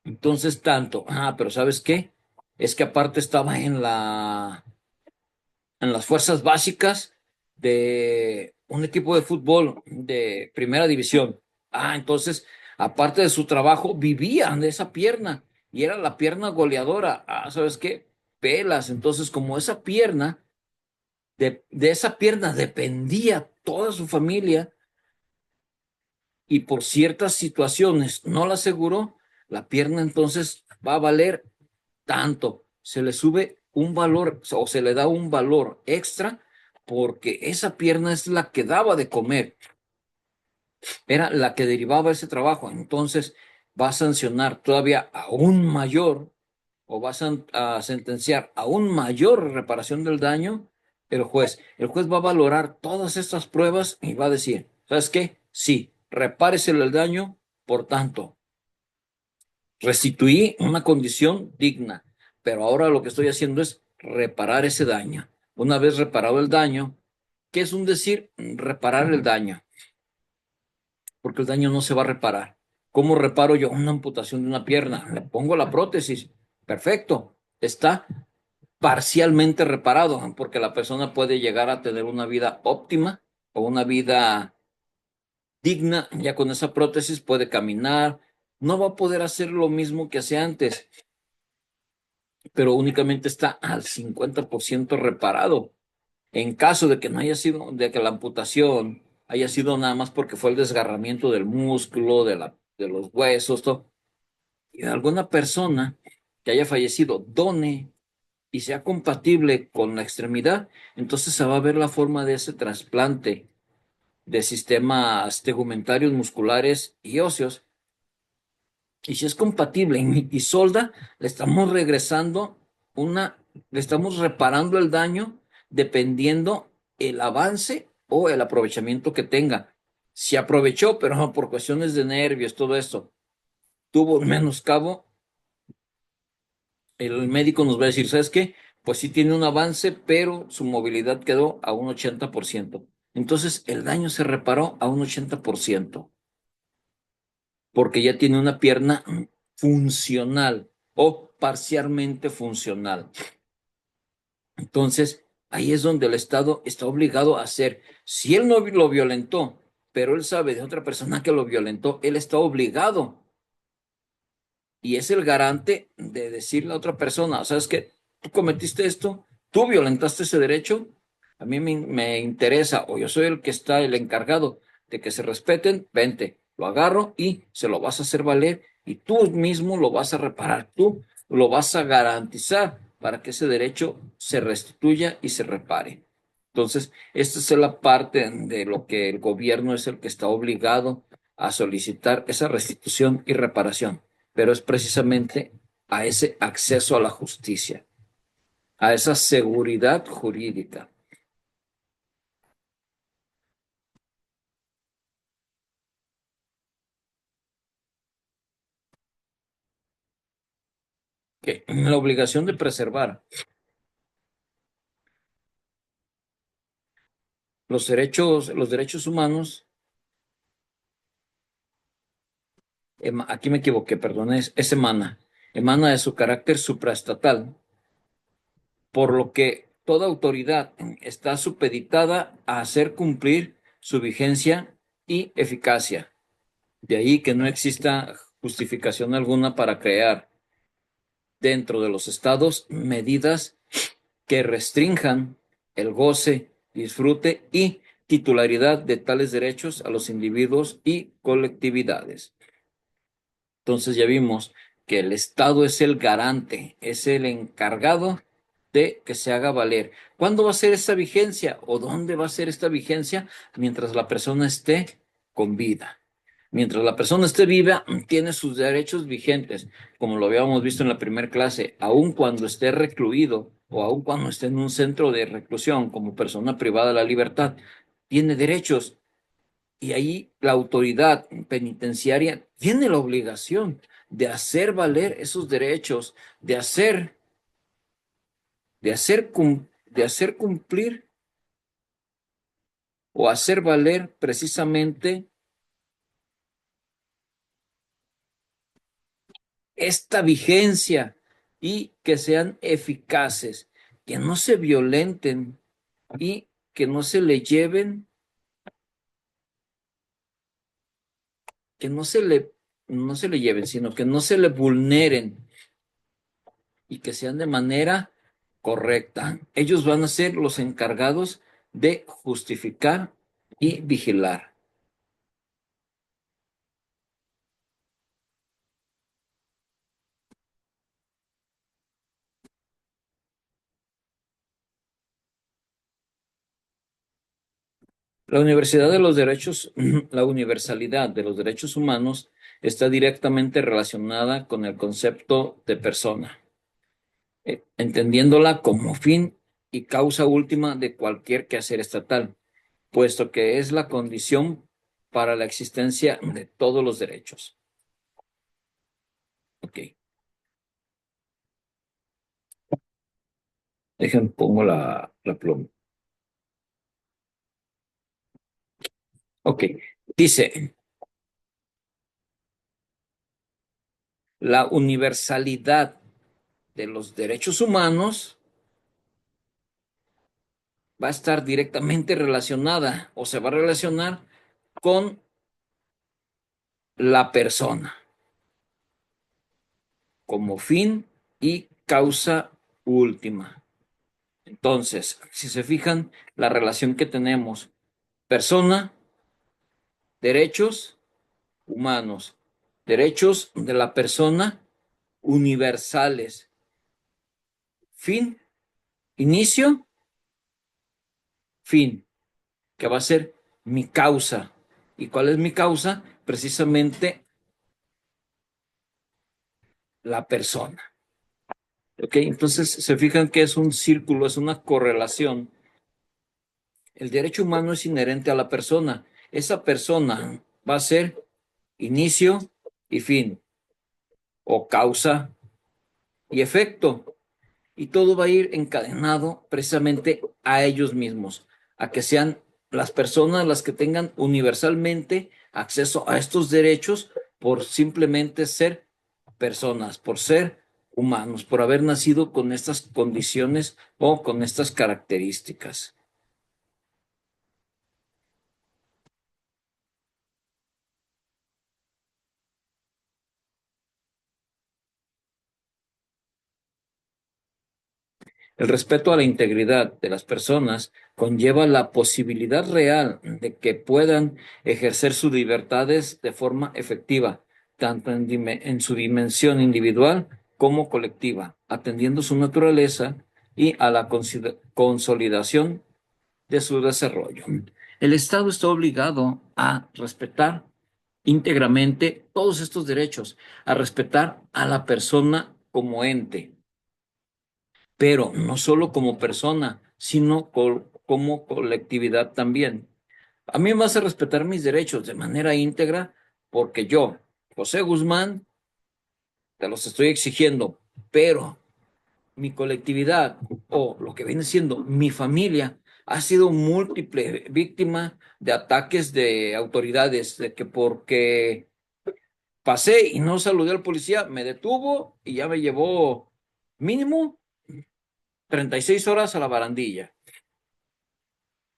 entonces tanto. Ah, pero ¿sabes qué? Es que aparte estaba en las fuerzas básicas de un equipo de fútbol de primera división. Ah, entonces, aparte de su trabajo, vivían de esa pierna y era la pierna goleadora. Ah, ¿sabes qué? Pelas. Entonces, como esa pierna, de esa pierna dependía toda su familia y por ciertas situaciones no la aseguró, la pierna entonces va a valer tanto, se le sube un valor o se le da un valor extra porque esa pierna es la que daba de comer. era la que derivaba ese trabajo. Entonces, va a sancionar todavía aún mayor o va a sentenciar aún mayor reparación del daño el juez. El juez va a valorar todas estas pruebas y va a decir, ¿sabes qué? Sí, repáresele el daño, por tanto, restituí una condición digna, pero ahora lo que estoy haciendo es reparar ese daño. Una vez reparado el daño, ¿qué es un decir? Reparar el daño, porque el daño no se va a reparar. ¿Cómo reparo yo una amputación de una pierna? Le pongo la prótesis. Perfecto. Está parcialmente reparado, porque la persona puede llegar a tener una vida óptima o una vida digna. Ya con esa prótesis puede caminar. No va a poder hacer lo mismo que hacía antes, pero únicamente está al 50% reparado. En caso de que no haya sido, de que la amputación haya sido nada más porque fue el desgarramiento del músculo, de los huesos, todo, y alguna persona que haya fallecido done y sea compatible con la extremidad, entonces se va a ver la forma de ese trasplante de sistemas tegumentarios, musculares y óseos. Y si es compatible y solda, le estamos regresando le estamos reparando el daño dependiendo el avance o el aprovechamiento que tenga. Si aprovechó, pero por cuestiones de nervios, todo esto, tuvo un menoscabo, el médico nos va a decir, ¿sabes qué? Pues sí tiene un avance, pero su movilidad quedó a un 80%. Entonces el daño se reparó a un 80% porque ya tiene una pierna funcional o parcialmente funcional. Entonces, ahí es donde el Estado está obligado a hacer. Si él no lo violentó, pero él sabe de otra persona que lo violentó, él está obligado y es el garante de decirle a otra persona, ¿sabes qué? Tú cometiste esto, tú violentaste ese derecho, a mí me interesa, o yo soy el que está el encargado de que se respeten, vente, lo agarro y se lo vas a hacer valer y tú mismo lo vas a reparar, tú lo vas a garantizar para que ese derecho se restituya y se repare. Entonces, esta es la parte de lo que el gobierno es el que está obligado a solicitar esa restitución y reparación, pero es precisamente a ese acceso a la justicia, a esa seguridad jurídica. Que la obligación de preservar los derechos humanos, aquí me equivoqué, perdón, emana de su carácter supraestatal, por lo que toda autoridad está supeditada a hacer cumplir su vigencia y eficacia. De ahí que no exista justificación alguna para crear dentro de los estados medidas que restrinjan el goce, disfrute y titularidad de tales derechos a los individuos y colectividades. Entonces ya vimos que el Estado es el garante, es el encargado de que se haga valer. ¿Cuándo va a ser esta vigencia o dónde va a ser esta vigencia? Mientras la persona esté con vida. Mientras la persona esté viva, tiene sus derechos vigentes, como lo habíamos visto en la primera clase, aun cuando esté recluido o aun cuando esté en un centro de reclusión como persona privada de la libertad, tiene derechos y ahí la autoridad penitenciaria tiene la obligación de hacer valer esos derechos, de hacer cumplir o hacer valer precisamente esta vigencia y que sean eficaces, que no se violenten y que que no se le lleven, sino que no se le vulneren y que sean de manera correcta. Ellos van a ser los encargados de justificar y vigilar. La universidad de los derechos, la universalidad de los derechos humanos está directamente relacionada con el concepto de persona, entendiéndola como fin y causa última de cualquier quehacer estatal, puesto que es la condición para la existencia de todos los derechos. Ok, pongo la pluma. Ok, dice, la universalidad de los derechos humanos va a estar directamente relacionada o se va a relacionar con la persona como fin y causa última. Entonces, si se fijan, la relación que tenemos, persona, derechos humanos, derechos de la persona universales, fin, inicio, fin, que va a ser mi causa. ¿Y cuál es mi causa? Precisamente la persona. ¿Ok? Entonces se fijan que es un círculo, es una correlación. El derecho humano es inherente a la persona. Esa persona va a ser inicio y fin, o causa y efecto. Y todo va a ir encadenado precisamente a ellos mismos, a que sean las personas las que tengan universalmente acceso a estos derechos por simplemente ser personas, por ser humanos, por haber nacido con estas condiciones o con estas características. El respeto a la integridad de las personas conlleva la posibilidad real de que puedan ejercer sus libertades de forma efectiva, tanto en su dimensión individual como colectiva, atendiendo su naturaleza y a la consolidación de su desarrollo. El Estado está obligado a respetar íntegramente todos estos derechos, a respetar a la persona como ente, pero no solo como persona, sino como colectividad también. A mí me hace respetar mis derechos de manera íntegra porque yo, José Guzmán, te los estoy exigiendo, pero mi colectividad o lo que viene siendo mi familia ha sido múltiple víctima de ataques de autoridades, de que porque pasé y no saludé al policía, me detuvo y ya me llevó mínimo 36 horas a la barandilla.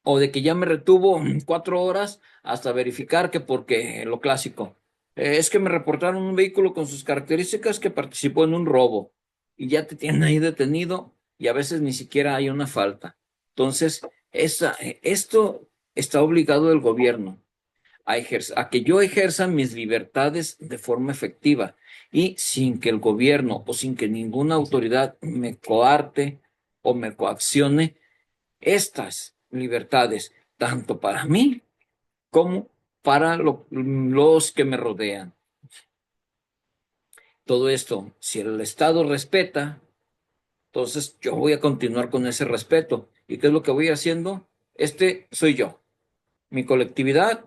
O de que ya me retuvo 4 horas hasta verificar que porque lo clásico, es que me reportaron un vehículo con sus características que participó en un robo y ya te tienen ahí detenido y a veces ni siquiera hay una falta. Entonces, esto está obligado el gobierno a que yo ejerza mis libertades de forma efectiva y sin que el gobierno o sin que ninguna autoridad me coarte o me coaccione estas libertades, tanto para mí como para los que me rodean. Todo esto, si el Estado respeta, entonces yo voy a continuar con ese respeto. ¿Y qué es lo que voy haciendo? Este soy yo, mi colectividad,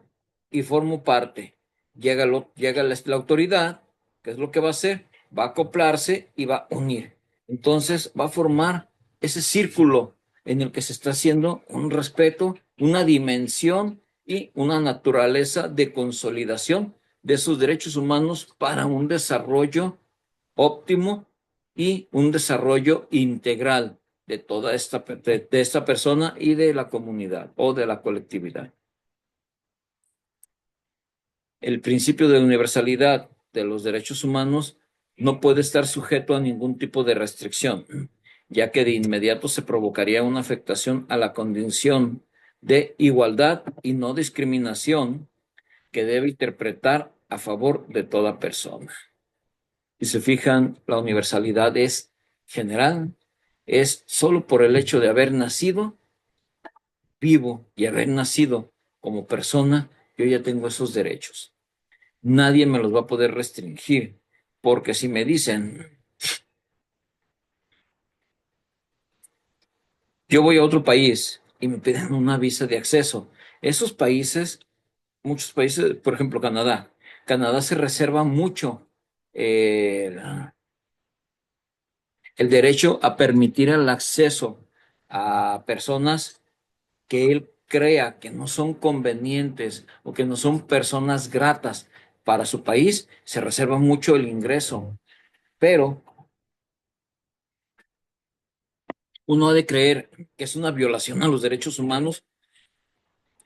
y formo parte. Llega la autoridad, ¿qué es lo que va a hacer? Va a acoplarse y va a unir. Entonces va a formar ese círculo en el que se está haciendo un respeto, una dimensión y una naturaleza de consolidación de sus derechos humanos para un desarrollo óptimo y un desarrollo integral de toda de esta persona y de la comunidad o de la colectividad. El principio de universalidad de los derechos humanos no puede estar sujeto a ningún tipo de restricción, ya que de inmediato se provocaría una afectación a la condición de igualdad y no discriminación que debe interpretar a favor de toda persona. Si se fijan, la universalidad es general, es solo por el hecho de haber nacido vivo y haber nacido como persona, yo ya tengo esos derechos. Nadie me los va a poder restringir, porque si me dicen, yo voy a otro país y me piden una visa de acceso, esos países, muchos países, por ejemplo, Canadá se reserva mucho eh, el derecho a permitir el acceso a personas que él crea que no son convenientes o que no son personas gratas para su país, se reserva mucho el ingreso. Pero uno ha de creer que es una violación a los derechos humanos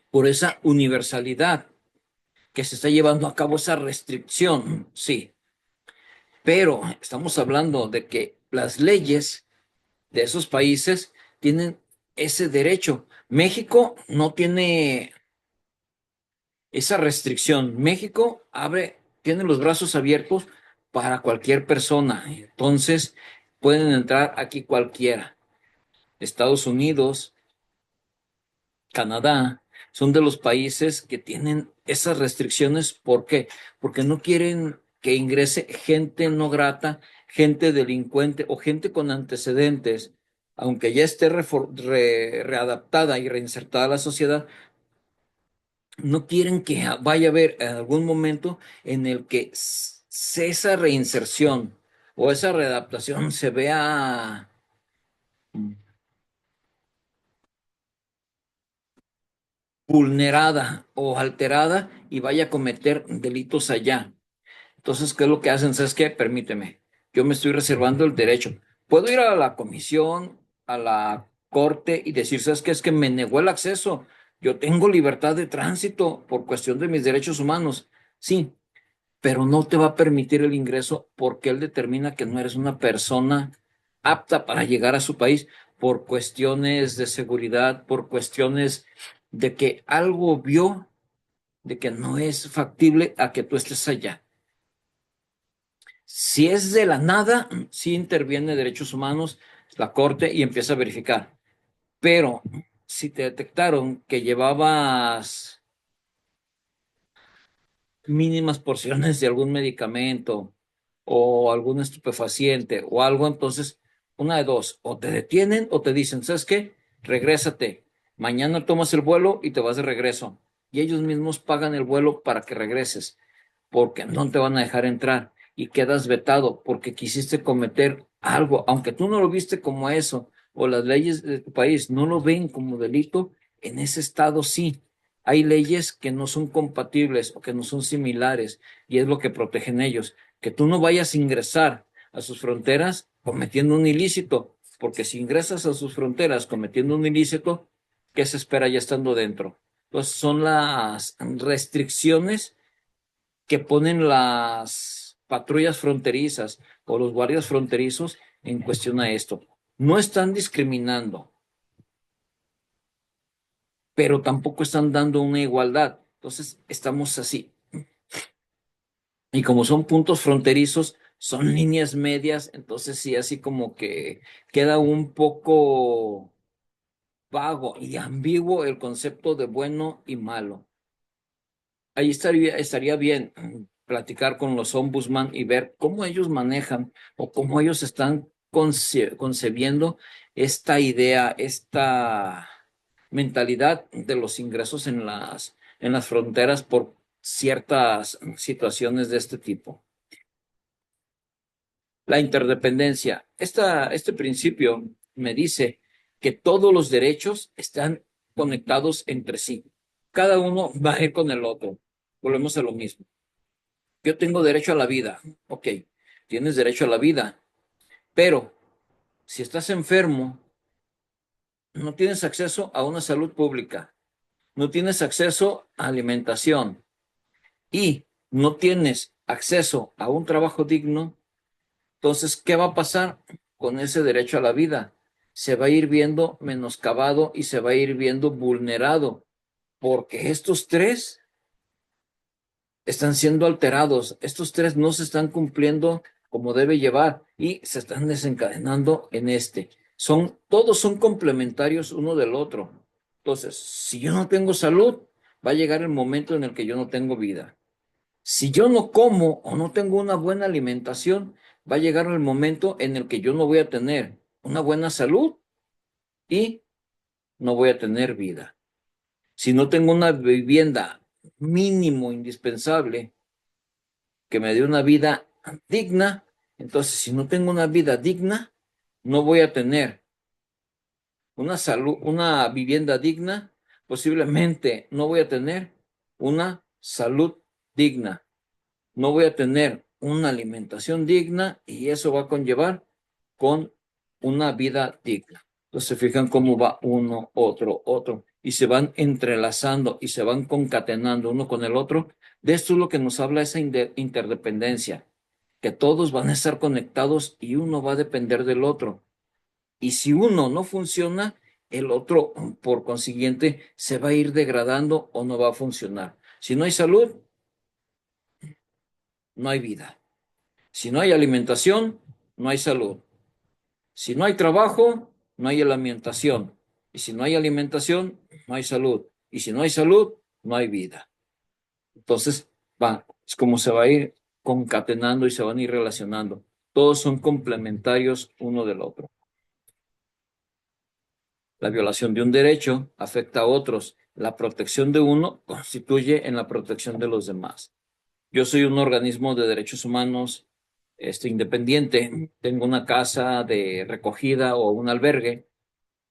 por esa universalidad que se está llevando a cabo, esa restricción, sí. Pero estamos hablando de que las leyes de esos países tienen ese derecho. México no tiene esa restricción. México tiene los brazos abiertos para cualquier persona. Entonces, pueden entrar aquí cualquiera. Estados Unidos, Canadá, son de los países que tienen esas restricciones. ¿Por qué? Porque no quieren que ingrese gente no grata, gente delincuente o gente con antecedentes, aunque ya esté readaptada y reinsertada a la sociedad, no quieren que vaya a haber algún momento en el que esa reinserción o esa readaptación se vea vulnerada o alterada y vaya a cometer delitos allá. Entonces, ¿qué es lo que hacen? ¿Sabes qué? Permíteme, yo me estoy reservando el derecho. Puedo ir a la comisión, a la corte y decir, ¿sabes qué? Es que me negó el acceso. Yo tengo libertad de tránsito por cuestión de mis derechos humanos. Sí, pero no te va a permitir el ingreso porque él determina que no eres una persona apta para llegar a su país por cuestiones de seguridad, por cuestiones de que algo vio, de que no es factible a que tú estés allá. Si es de la nada, sí interviene derechos humanos, la corte y empieza a verificar. Pero si te detectaron que llevabas mínimas porciones de algún medicamento o algún estupefaciente o algo, entonces una de dos, o te detienen o te dicen, ¿sabes qué? Regrésate, mañana tomas el vuelo y te vas de regreso. Y ellos mismos pagan el vuelo para que regreses, porque no te van a dejar entrar y quedas vetado porque quisiste cometer algo, aunque tú no lo viste como eso, o las leyes de tu país no lo ven como delito, en ese estado sí hay leyes que no son compatibles o que no son similares y es lo que protegen ellos, que tú no vayas a ingresar a sus fronteras cometiendo un ilícito, porque si ingresas a sus fronteras cometiendo un ilícito, ¿qué se espera ya estando dentro? Pues son las restricciones que ponen las patrullas fronterizas o los guardias fronterizos en cuestión a esto. No están discriminando, pero tampoco están dando una igualdad. Entonces, estamos así. Y como son puntos fronterizos, son líneas medias, entonces sí, así como que queda un poco vago y ambiguo el concepto de bueno y malo. Ahí estaría bien platicar con los ombudsman y ver cómo ellos manejan o cómo ellos están concebiendo esta idea, esta mentalidad de los ingresos en las fronteras por ciertas situaciones de este tipo. La interdependencia. Este principio me dice que todos los derechos están conectados entre sí. Cada uno va a ir con el otro. Volvemos a lo mismo. Yo tengo derecho a la vida. Ok, tienes derecho a la vida, pero si estás enfermo, no tienes acceso a una salud pública, no tienes acceso a alimentación y no tienes acceso a un trabajo digno. Entonces, ¿qué va a pasar con ese derecho a la vida? Se va a ir viendo menoscabado y se va a ir viendo vulnerado, porque estos tres están siendo alterados, estos tres no se están cumpliendo como debe llevar y se están desencadenando en este. Todos son complementarios uno del otro. Entonces, si yo no tengo salud, va a llegar el momento en el que yo no tengo vida. Si yo no como o no tengo una buena alimentación, va a llegar el momento en el que yo no voy a tener una buena salud y no voy a tener vida. Si no tengo una vivienda mínimo indispensable que me dé una vida digna, entonces si no tengo una vida digna, no voy a tener una salud, una vivienda digna, posiblemente no voy a tener una salud digna, no voy a tener una alimentación digna y eso va a conllevar con una vida digna. Entonces se fijan cómo va uno, otro, otro, y se van entrelazando y se van concatenando uno con el otro. De esto es lo que nos habla esa interdependencia, que todos van a estar conectados y uno va a depender del otro. Y si uno no funciona, el otro, por consiguiente, se va a ir degradando o no va a funcionar. Si no hay salud, no hay vida. Si no hay alimentación, no hay salud. Si no hay trabajo, no hay alimentación. Y si no hay alimentación, no hay salud. Y si no hay salud, no hay vida. Entonces, es como se va a ir concatenando y se van a ir relacionando. Todos son complementarios uno del otro. La violación de un derecho afecta a otros. La protección de uno constituye en la protección de los demás. Yo soy un organismo de derechos humanos, independiente. Tengo una casa de recogida o un albergue.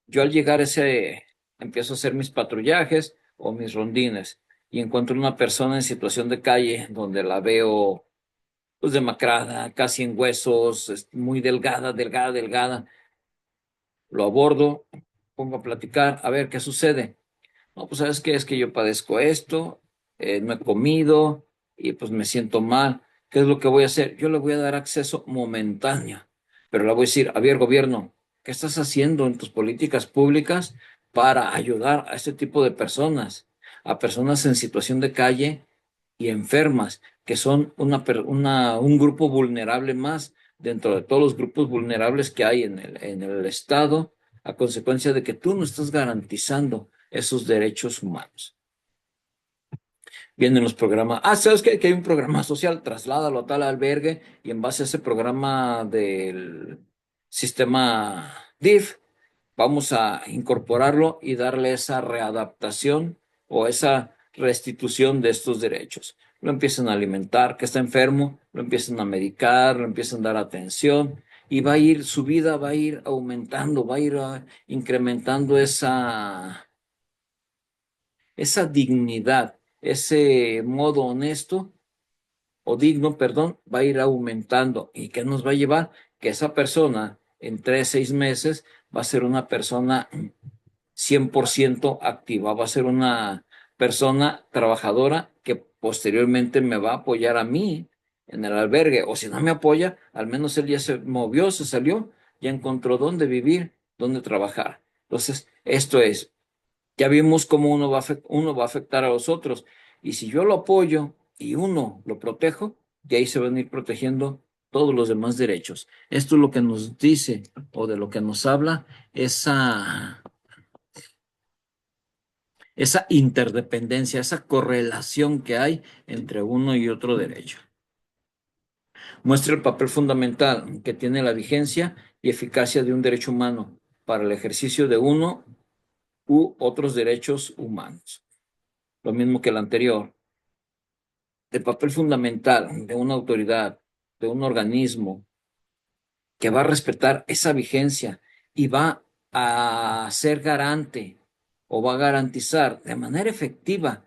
Yo al llegar empiezo a hacer mis patrullajes o mis rondines y encuentro una persona en situación de calle donde la veo pues demacrada, casi en huesos, muy delgada, delgada, delgada. Lo abordo, pongo a platicar, a ver qué sucede. No, pues sabes qué es que yo padezco esto, no he comido y pues me siento mal. ¿Qué es lo que voy a hacer? Yo le voy a dar acceso momentáneo, pero le voy a decir, a ver, gobierno, ¿qué estás haciendo en tus políticas públicas para ayudar a este tipo de personas, a personas en situación de calle y enfermas, que son un grupo vulnerable más dentro de todos los grupos vulnerables que hay en el Estado, a consecuencia de que tú no estás garantizando esos derechos humanos? Vienen los programas, ¿sabes qué? Que hay un programa social, trasládalo a tal albergue y en base a ese programa del sistema DIF, vamos a incorporarlo y darle esa readaptación o esa restitución de estos derechos. Lo empiezan a alimentar, que está enfermo, lo empiezan a medicar, lo empiezan a dar atención y va a ir, su vida va a ir aumentando, va a ir incrementando esa dignidad, ese modo honesto o digno, perdón, va a ir aumentando. ¿Y qué nos va a llevar? Que esa persona en 3, 6 meses va a ser una persona 100% activa, va a ser una persona trabajadora que posteriormente me va a apoyar a mí en el albergue, o si no me apoya, al menos él ya se movió, se salió, ya encontró dónde vivir, dónde trabajar. Entonces, esto es, ya vimos cómo uno va a afectar a los otros. Y si yo lo apoyo y uno lo protejo, de ahí se van a ir protegiendo todos los demás derechos. Esto es lo que nos dice o de lo que nos habla esa interdependencia, esa correlación que hay entre uno y otro derecho. Muestra el papel fundamental que tiene la vigencia y eficacia de un derecho humano para el ejercicio de uno u otros derechos humanos. Lo mismo que el anterior. El papel fundamental de una autoridad, de un organismo que va a respetar esa vigencia y va a ser garante o va a garantizar de manera efectiva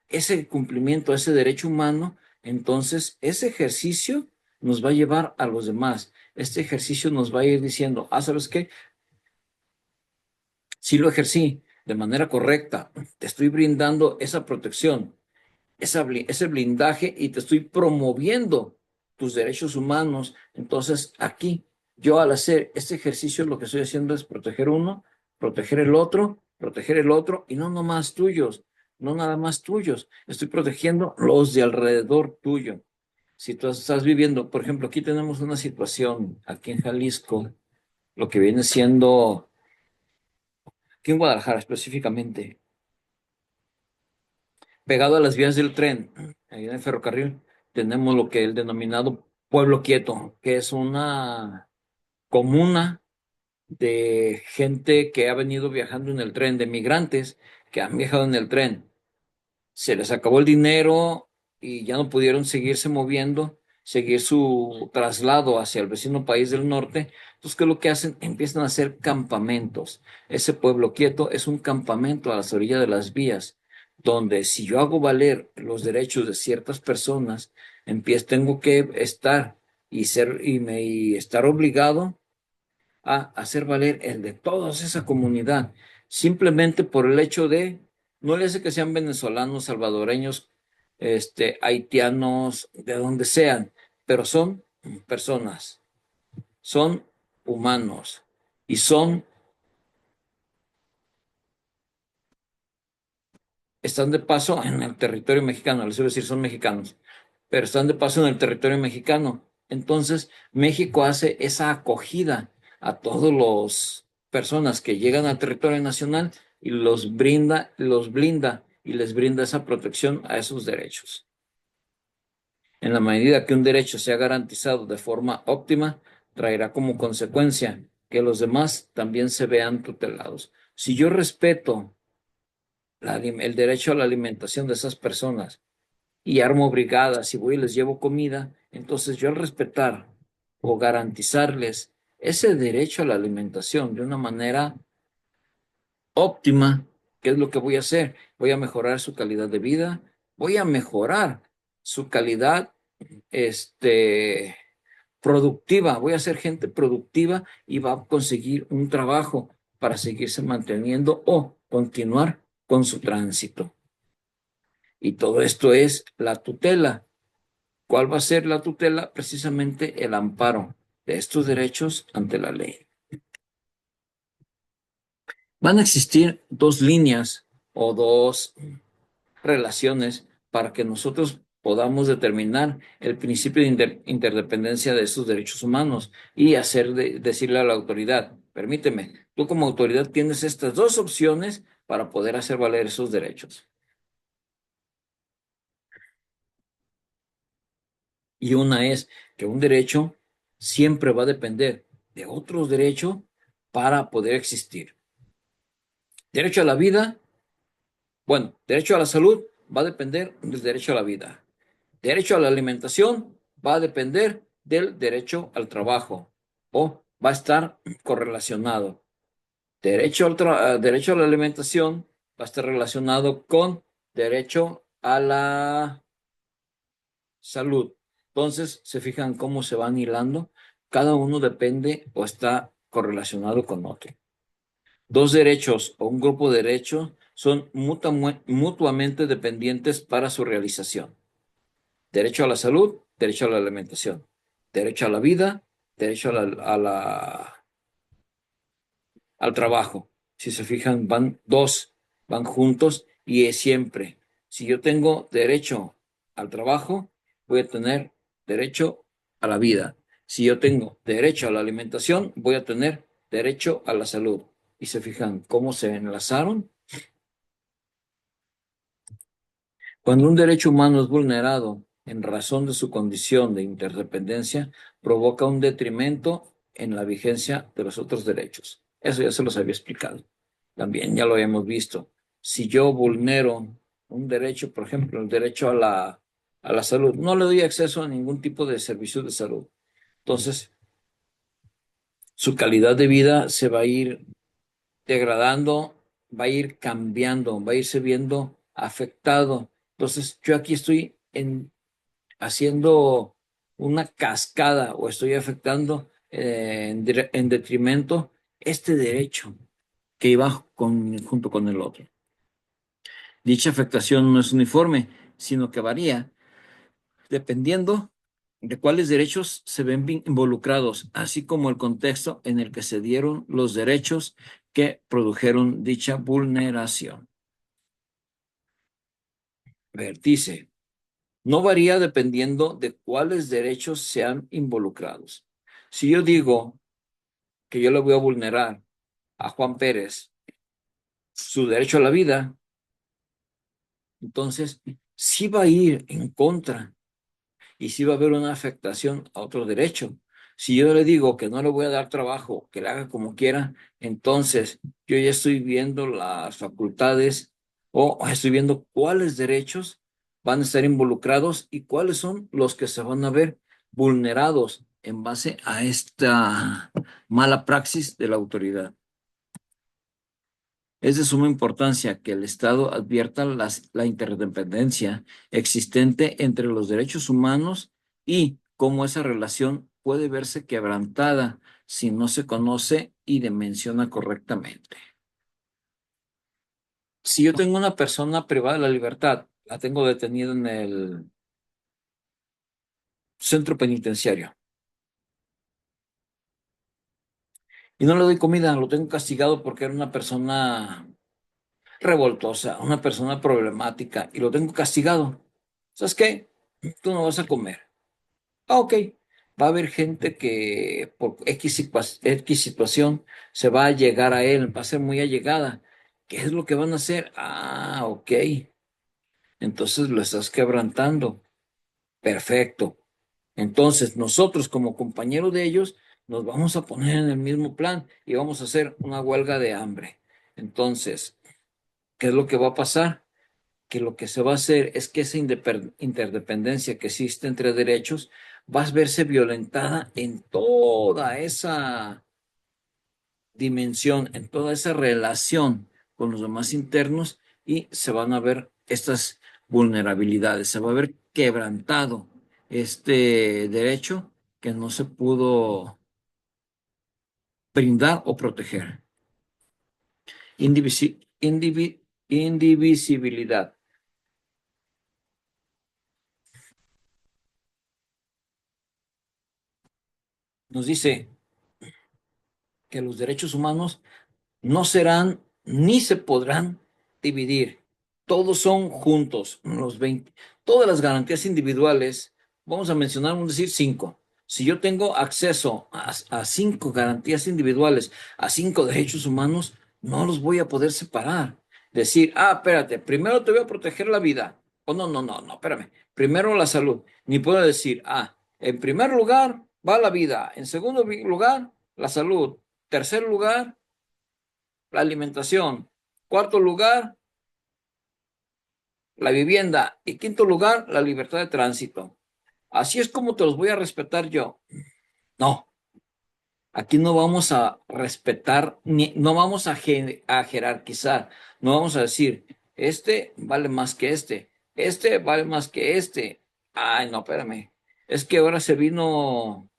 ese cumplimiento, ese derecho humano, entonces ese ejercicio nos va a llevar a los demás. Este ejercicio nos va a ir diciendo, ¿sabes qué? Si lo ejercí de manera correcta, te estoy brindando esa protección, ese blindaje y te estoy promoviendo tus derechos humanos. Entonces, aquí, yo al hacer este ejercicio, lo que estoy haciendo es proteger uno, proteger el otro, y no nomás tuyos, no nada más tuyos. Estoy protegiendo los de alrededor tuyo. Si tú estás viviendo, por ejemplo, aquí tenemos una situación, aquí en Jalisco, lo que viene siendo, aquí en Guadalajara específicamente, pegado a las vías del tren, ahí en el ferrocarril, tenemos lo que el denominado Pueblo Quieto, que es una comuna de gente que ha venido viajando en el tren, de migrantes que han viajado en el tren. Se les acabó el dinero y ya no pudieron seguirse moviendo, seguir su traslado hacia el vecino país del norte. Entonces, ¿qué es lo que hacen? Empiezan a hacer campamentos. Ese Pueblo Quieto es un campamento a las orillas de las vías, donde si yo hago valer los derechos de ciertas personas, tengo que estar y estar obligado a hacer valer el de toda esa comunidad, simplemente por el hecho de, no le hace que sean venezolanos, salvadoreños, haitianos, de donde sean, pero son personas, son humanos y están de paso en el territorio mexicano, les suelo decir son mexicanos, pero están de paso en el territorio mexicano. Entonces, México hace esa acogida a todos los personas que llegan al territorio nacional y los blinda y les brinda esa protección a esos derechos. En la medida que un derecho sea garantizado de forma óptima, traerá como consecuencia que los demás también se vean tutelados. Si yo respeto el derecho a la alimentación de esas personas y armo brigadas y voy y les llevo comida, entonces yo al respetar o garantizarles ese derecho a la alimentación de una manera óptima, ¿qué es lo que voy a hacer? Voy a mejorar su calidad de vida, voy a mejorar su calidad, este, productiva, voy a ser gente productiva y va a conseguir un trabajo para seguirse manteniendo o continuar con su tránsito. Y todo esto es la tutela. ¿Cuál va a ser la tutela? Precisamente el amparo de estos derechos ante la ley. Van a existir dos líneas o dos relaciones para que nosotros podamos determinar el principio de interdependencia de estos derechos humanos y decirle a la autoridad, permíteme, tú como autoridad tienes estas dos opciones para poder hacer valer esos derechos. Y una es que un derecho siempre va a depender de otros derechos para poder existir. Derecho a la vida, bueno, derecho a la salud va a depender del derecho a la vida. Derecho a la alimentación va a depender del derecho al trabajo o va a estar correlacionado. Derecho a la alimentación va a estar relacionado con derecho a la salud. Entonces, se fijan cómo se van hilando. Cada uno depende o está correlacionado con otro. Dos derechos o un grupo de derechos son mutuamente dependientes para su realización. Derecho a la salud, derecho a la alimentación. Derecho a la vida, derecho al trabajo. Si se fijan, van juntos y es siempre. Si yo tengo derecho al trabajo, voy a tener derecho a la vida. Si yo tengo derecho a la alimentación, voy a tener derecho a la salud. Y se fijan cómo se enlazaron. Cuando un derecho humano es vulnerado en razón de su condición de interdependencia, provoca un detrimento en la vigencia de los otros derechos. Eso ya se los había explicado. También ya lo habíamos visto. Si yo vulnero un derecho, por ejemplo, el derecho a la salud, no le doy acceso a ningún tipo de servicio de salud. Entonces, su calidad de vida se va a ir degradando, va a ir cambiando, va a irse viendo afectado. Entonces, yo aquí estoy haciendo una cascada o estoy afectando en detrimento este derecho que iba junto con el otro. Dicha afectación no es uniforme, sino que varía dependiendo de cuáles derechos se ven involucrados, así como el contexto en el que se dieron los derechos que produjeron dicha vulneración. A ver, dice, no varía dependiendo de cuáles derechos sean involucrados. Si yo digo que yo le voy a vulnerar a Juan Pérez su derecho a la vida, Entonces, sí va a ir en contra y sí va a haber una afectación a otro derecho. Si yo le digo que no le voy a dar trabajo, que le haga como quiera, entonces yo ya estoy viendo las facultades o estoy viendo cuáles derechos van a estar involucrados y cuáles son los que se van a ver vulnerados en base a esta mala praxis de la autoridad. Es de suma importancia que el Estado advierta la interdependencia existente entre los derechos humanos y cómo esa relación puede verse quebrantada si no se conoce y dimensiona correctamente. Si yo tengo una persona privada de la libertad, la tengo detenida en el centro penitenciario y no le doy comida, lo tengo castigado porque era una persona revoltosa, una persona problemática y lo tengo castigado. ¿Sabes qué? Tú no vas a comer. Ah, ok. Va a haber gente que por X situación se va a llegar a él, va a ser muy allegada. ¿Qué es lo que van a hacer? Ah, ok. Entonces lo estás quebrantando. Perfecto. Entonces nosotros como compañeros de ellos nos vamos a poner en el mismo plan y vamos a hacer una huelga de hambre. Entonces, ¿qué es lo que va a pasar? Que lo que se va a hacer es que esa interdependencia que existe entre derechos va a verse violentada en toda esa dimensión, en toda esa relación con los demás internos y se van a ver estas vulnerabilidades, se va a ver quebrantado este derecho que no se pudo brindar o proteger. Indivisibilidad. Nos dice que los derechos humanos no serán ni se podrán dividir. Todos son juntos, los 20. Todas las garantías individuales, vamos a mencionar, vamos a decir cinco. Si yo tengo acceso a cinco garantías individuales, a cinco derechos humanos, no los voy a poder separar. Decir, ah, espérate, primero te voy a proteger la vida. O no, no, no, no, espérame. Primero la salud. Ni puedo decir, ah, en primer lugar va la vida, en segundo lugar la salud, tercer lugar la alimentación. Cuarto lugar, la vivienda. Y quinto lugar, la libertad de tránsito. Así es como te los voy a respetar yo. No, aquí no vamos a respetar, ni, no vamos a jerarquizar, no vamos a decir, este vale más que este vale más que este. Ay, no, espérame. Es que ahora se vino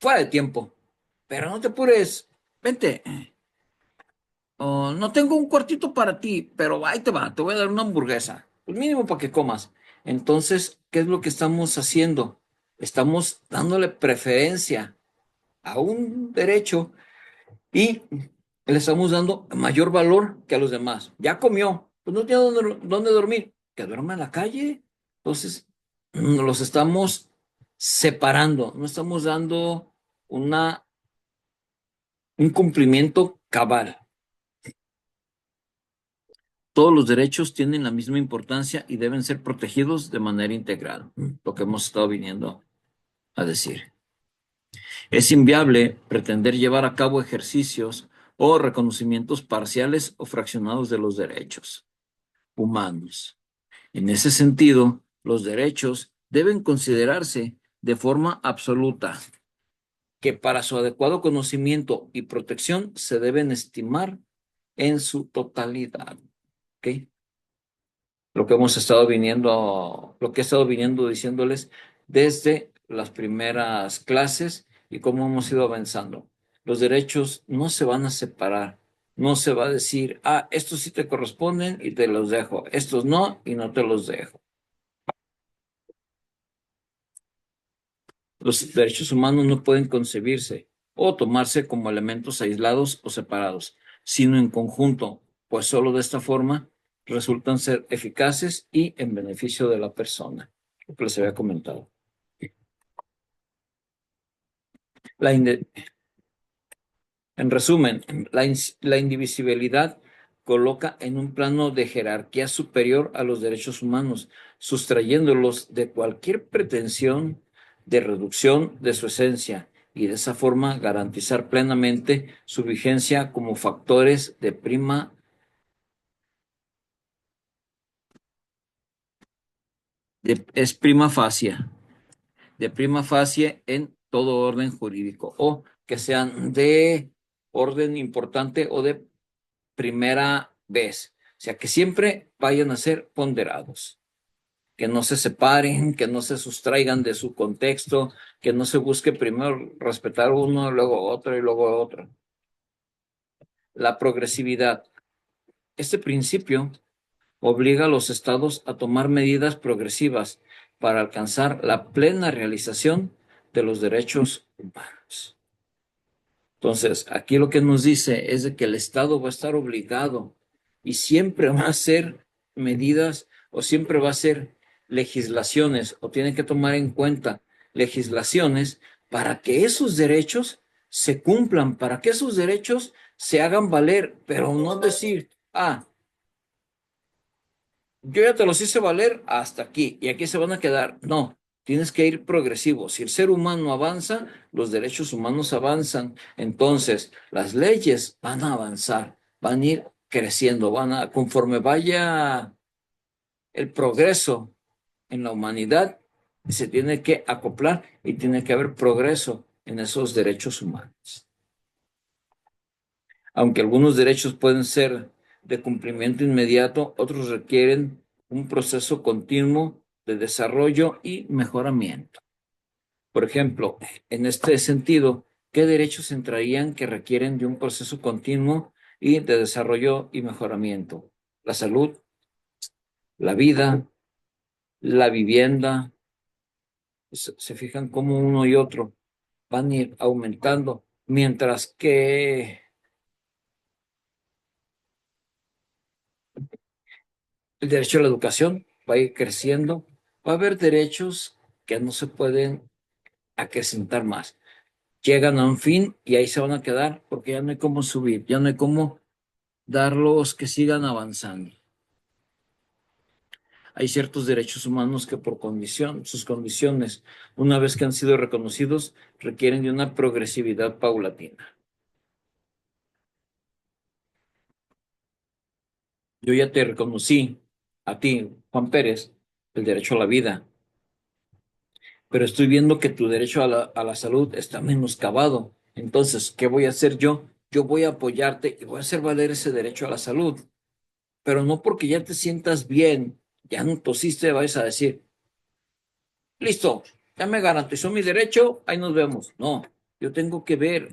fuera de tiempo. Pero no te apures, vente. Oh, no tengo un cuartito para ti, pero ahí te va, te voy a dar una hamburguesa, pues mínimo para que comas. Entonces, ¿qué es lo que estamos haciendo? Estamos dándole preferencia a un derecho y le estamos dando mayor valor que a los demás. Ya comió, pues no tiene dónde dormir, que duerma en la calle. Entonces, los estamos separando, no estamos dando un cumplimiento cabal. Todos los derechos tienen la misma importancia y deben ser protegidos de manera integral, lo que hemos estado viniendo a decir. Es inviable pretender llevar a cabo ejercicios o reconocimientos parciales o fraccionados de los derechos humanos. En ese sentido, los derechos deben considerarse de forma absoluta, que para su adecuado conocimiento y protección se deben estimar en su totalidad. ¿Ok? Lo que hemos estado viniendo, lo que he estado viniendo diciéndoles desde las primeras clases y cómo hemos ido avanzando. Los derechos no se van a separar, no se va a decir, ah, estos sí te corresponden y te los dejo, estos no y no te los dejo. Los derechos humanos no pueden concebirse o tomarse como elementos aislados o separados, sino en conjunto, pues solo de esta forma resultan ser eficaces y en beneficio de la persona, lo que les había comentado. La en resumen, la indivisibilidad coloca en un plano de jerarquía superior a los derechos humanos, sustrayéndolos de cualquier pretensión de reducción de su esencia y de esa forma garantizar plenamente su vigencia como factores es de prima facie en todo orden jurídico, o que sean de orden importante o de primera vez. O sea, que siempre vayan a ser ponderados, que no se separen, que no se sustraigan de su contexto, que no se busque primero respetar uno, luego otro y luego otro. La progresividad. Este principio obliga a los estados a tomar medidas progresivas para alcanzar la plena realización de los derechos humanos. Entonces, aquí lo que nos dice es de que el Estado va a estar obligado y siempre va a hacer medidas o siempre va a hacer legislaciones o tiene que tomar en cuenta legislaciones para que esos derechos se cumplan, para que esos derechos se hagan valer, pero no decir, yo ya te los hice valer hasta aquí y aquí se van a quedar. No, tienes que ir progresivo. Si el ser humano avanza, los derechos humanos avanzan. Entonces, las leyes van a avanzar, van a ir creciendo, conforme vaya el progreso en la humanidad, se tiene que acoplar y tiene que haber progreso en esos derechos humanos. Aunque algunos derechos pueden ser de cumplimiento inmediato, otros requieren un proceso continuo de desarrollo y mejoramiento. Por ejemplo, en este sentido, ¿qué derechos entrarían que requieren de un proceso continuo y de desarrollo y mejoramiento? La salud, la vida, la vivienda. Se fijan cómo uno y otro van a ir aumentando, mientras que el derecho a la educación va a ir creciendo. Va a haber derechos que no se pueden acrecentar más. Llegan a un fin y ahí se van a quedar porque ya no hay cómo subir, ya no hay cómo darlos que sigan avanzando. Hay ciertos derechos humanos que por condición, sus condiciones, una vez que han sido reconocidos, requieren de una progresividad paulatina. Yo ya te reconocí a ti, Juan Pérez, el derecho a la vida, pero estoy viendo que tu derecho a la salud está menoscabado. Entonces, ¿qué voy a hacer yo? Yo voy a apoyarte y voy a hacer valer ese derecho a la salud, pero no porque ya te sientas bien, ya no tosiste, vais a decir, listo, ya me garantizó mi derecho, ahí nos vemos. No, yo tengo que ver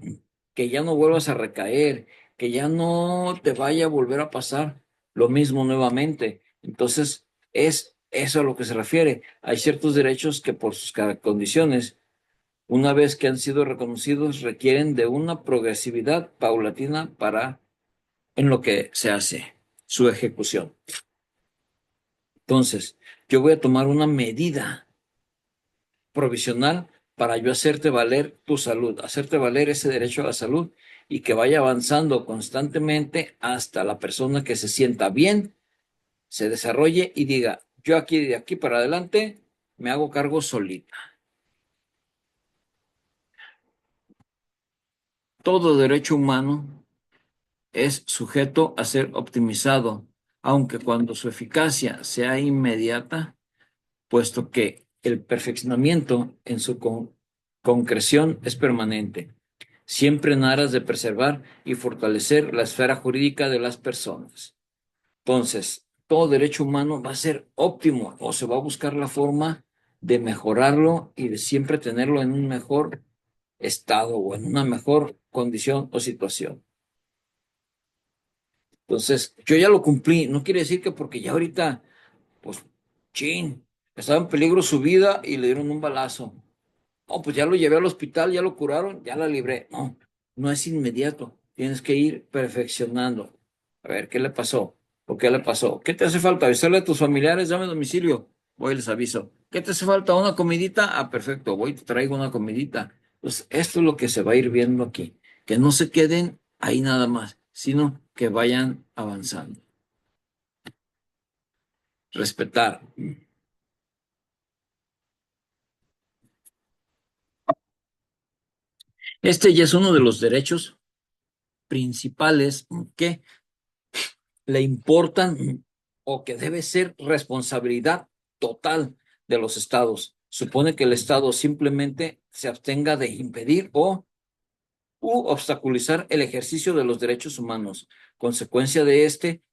que ya no vuelvas a recaer, que ya no te vaya a volver a pasar lo mismo nuevamente. Entonces, es eso a lo que se refiere. Hay ciertos derechos que por sus condiciones, una vez que han sido reconocidos, requieren de una progresividad paulatina para en lo que se hace su ejecución. Entonces, yo voy a tomar una medida provisional para yo hacerte valer tu salud, hacerte valer ese derecho a la salud y que vaya avanzando constantemente hasta la persona que se sienta bien, se desarrolle y diga, yo aquí de aquí para adelante me hago cargo solita. Todo derecho humano es sujeto a ser optimizado, aunque cuando su eficacia sea inmediata, puesto que el perfeccionamiento en su concreción es permanente, siempre en aras de preservar y fortalecer la esfera jurídica de las personas. Entonces, todo derecho humano va a ser óptimo o se va a buscar la forma de mejorarlo y de siempre tenerlo en un mejor estado o en una mejor condición o situación. Entonces, yo ya lo cumplí. No quiere decir que porque ya ahorita, pues, chin, estaba en peligro su vida y le dieron un balazo. Oh, pues ya lo llevé al hospital, ya lo curaron, ya la libré. No, no es inmediato. Tienes que ir perfeccionando. A ver, ¿qué le pasó? ¿Por qué le pasó? ¿Qué te hace falta? Avisarle a tus familiares, dame domicilio. Voy y les aviso. ¿Qué te hace falta? ¿Una comidita? Ah, perfecto, voy y te traigo una comidita. Pues esto es lo que se va a ir viendo aquí. Que no se queden ahí nada más. sino que vayan avanzando. Respetar. Este ya es uno de los derechos principales que le importan o que debe ser responsabilidad total de los estados. Supone que el estado simplemente se abstenga de impedir o obstaculizar el ejercicio de los derechos humanos. Consecuencia de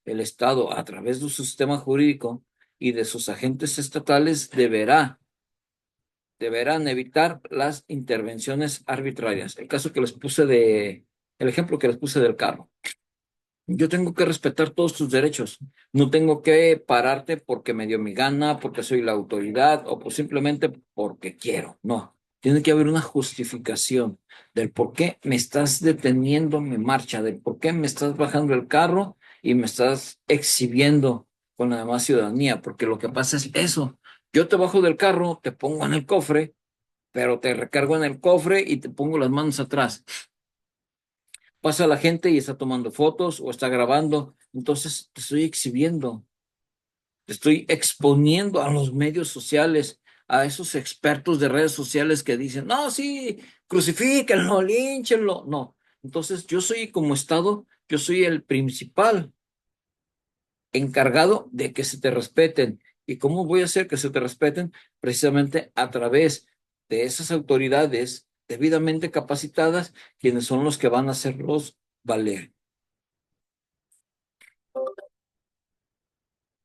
el estado, a través de su sistema jurídico y de sus agentes estatales, deberán evitar las intervenciones arbitrarias. El ejemplo que les puse del carro. Yo tengo que respetar todos tus derechos. No tengo que pararte porque me dio mi gana, porque soy la autoridad o pues simplemente porque quiero. No, tiene que haber una justificación del por qué me estás deteniendo mi marcha, del por qué me estás bajando el carro y me estás exhibiendo con la demás ciudadanía, porque lo que pasa es eso. Yo te bajo del carro, te pongo en el cofre, pero te recargo en el cofre y te pongo las manos atrás. Pasa la gente y está tomando fotos o está grabando, entonces te estoy exhibiendo, te estoy exponiendo a los medios sociales, a esos expertos de redes sociales que dicen, no, sí, crucifíquenlo, línchenlo. No, entonces yo soy como Estado, yo soy el principal encargado de que se te respeten. ¿Y cómo voy a hacer que se te respeten? Precisamente a través de esas autoridades debidamente capacitadas, quienes son los que van a hacerlos valer.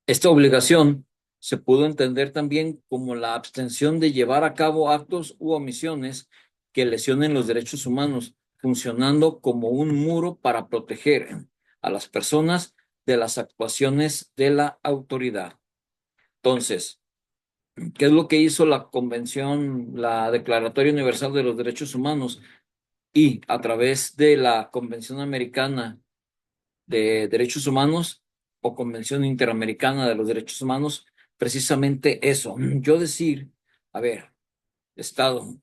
Esta obligación se pudo entender también como la abstención de llevar a cabo actos u omisiones que lesionen los derechos humanos, funcionando como un muro para proteger a las personas de las actuaciones de la autoridad. Entonces, ¿qué es lo que hizo la Convención, la Declaratoria Universal de los Derechos Humanos y a través de la Convención Americana de Derechos Humanos o Convención Interamericana de los Derechos Humanos? Precisamente eso, yo decir, a ver, Estado,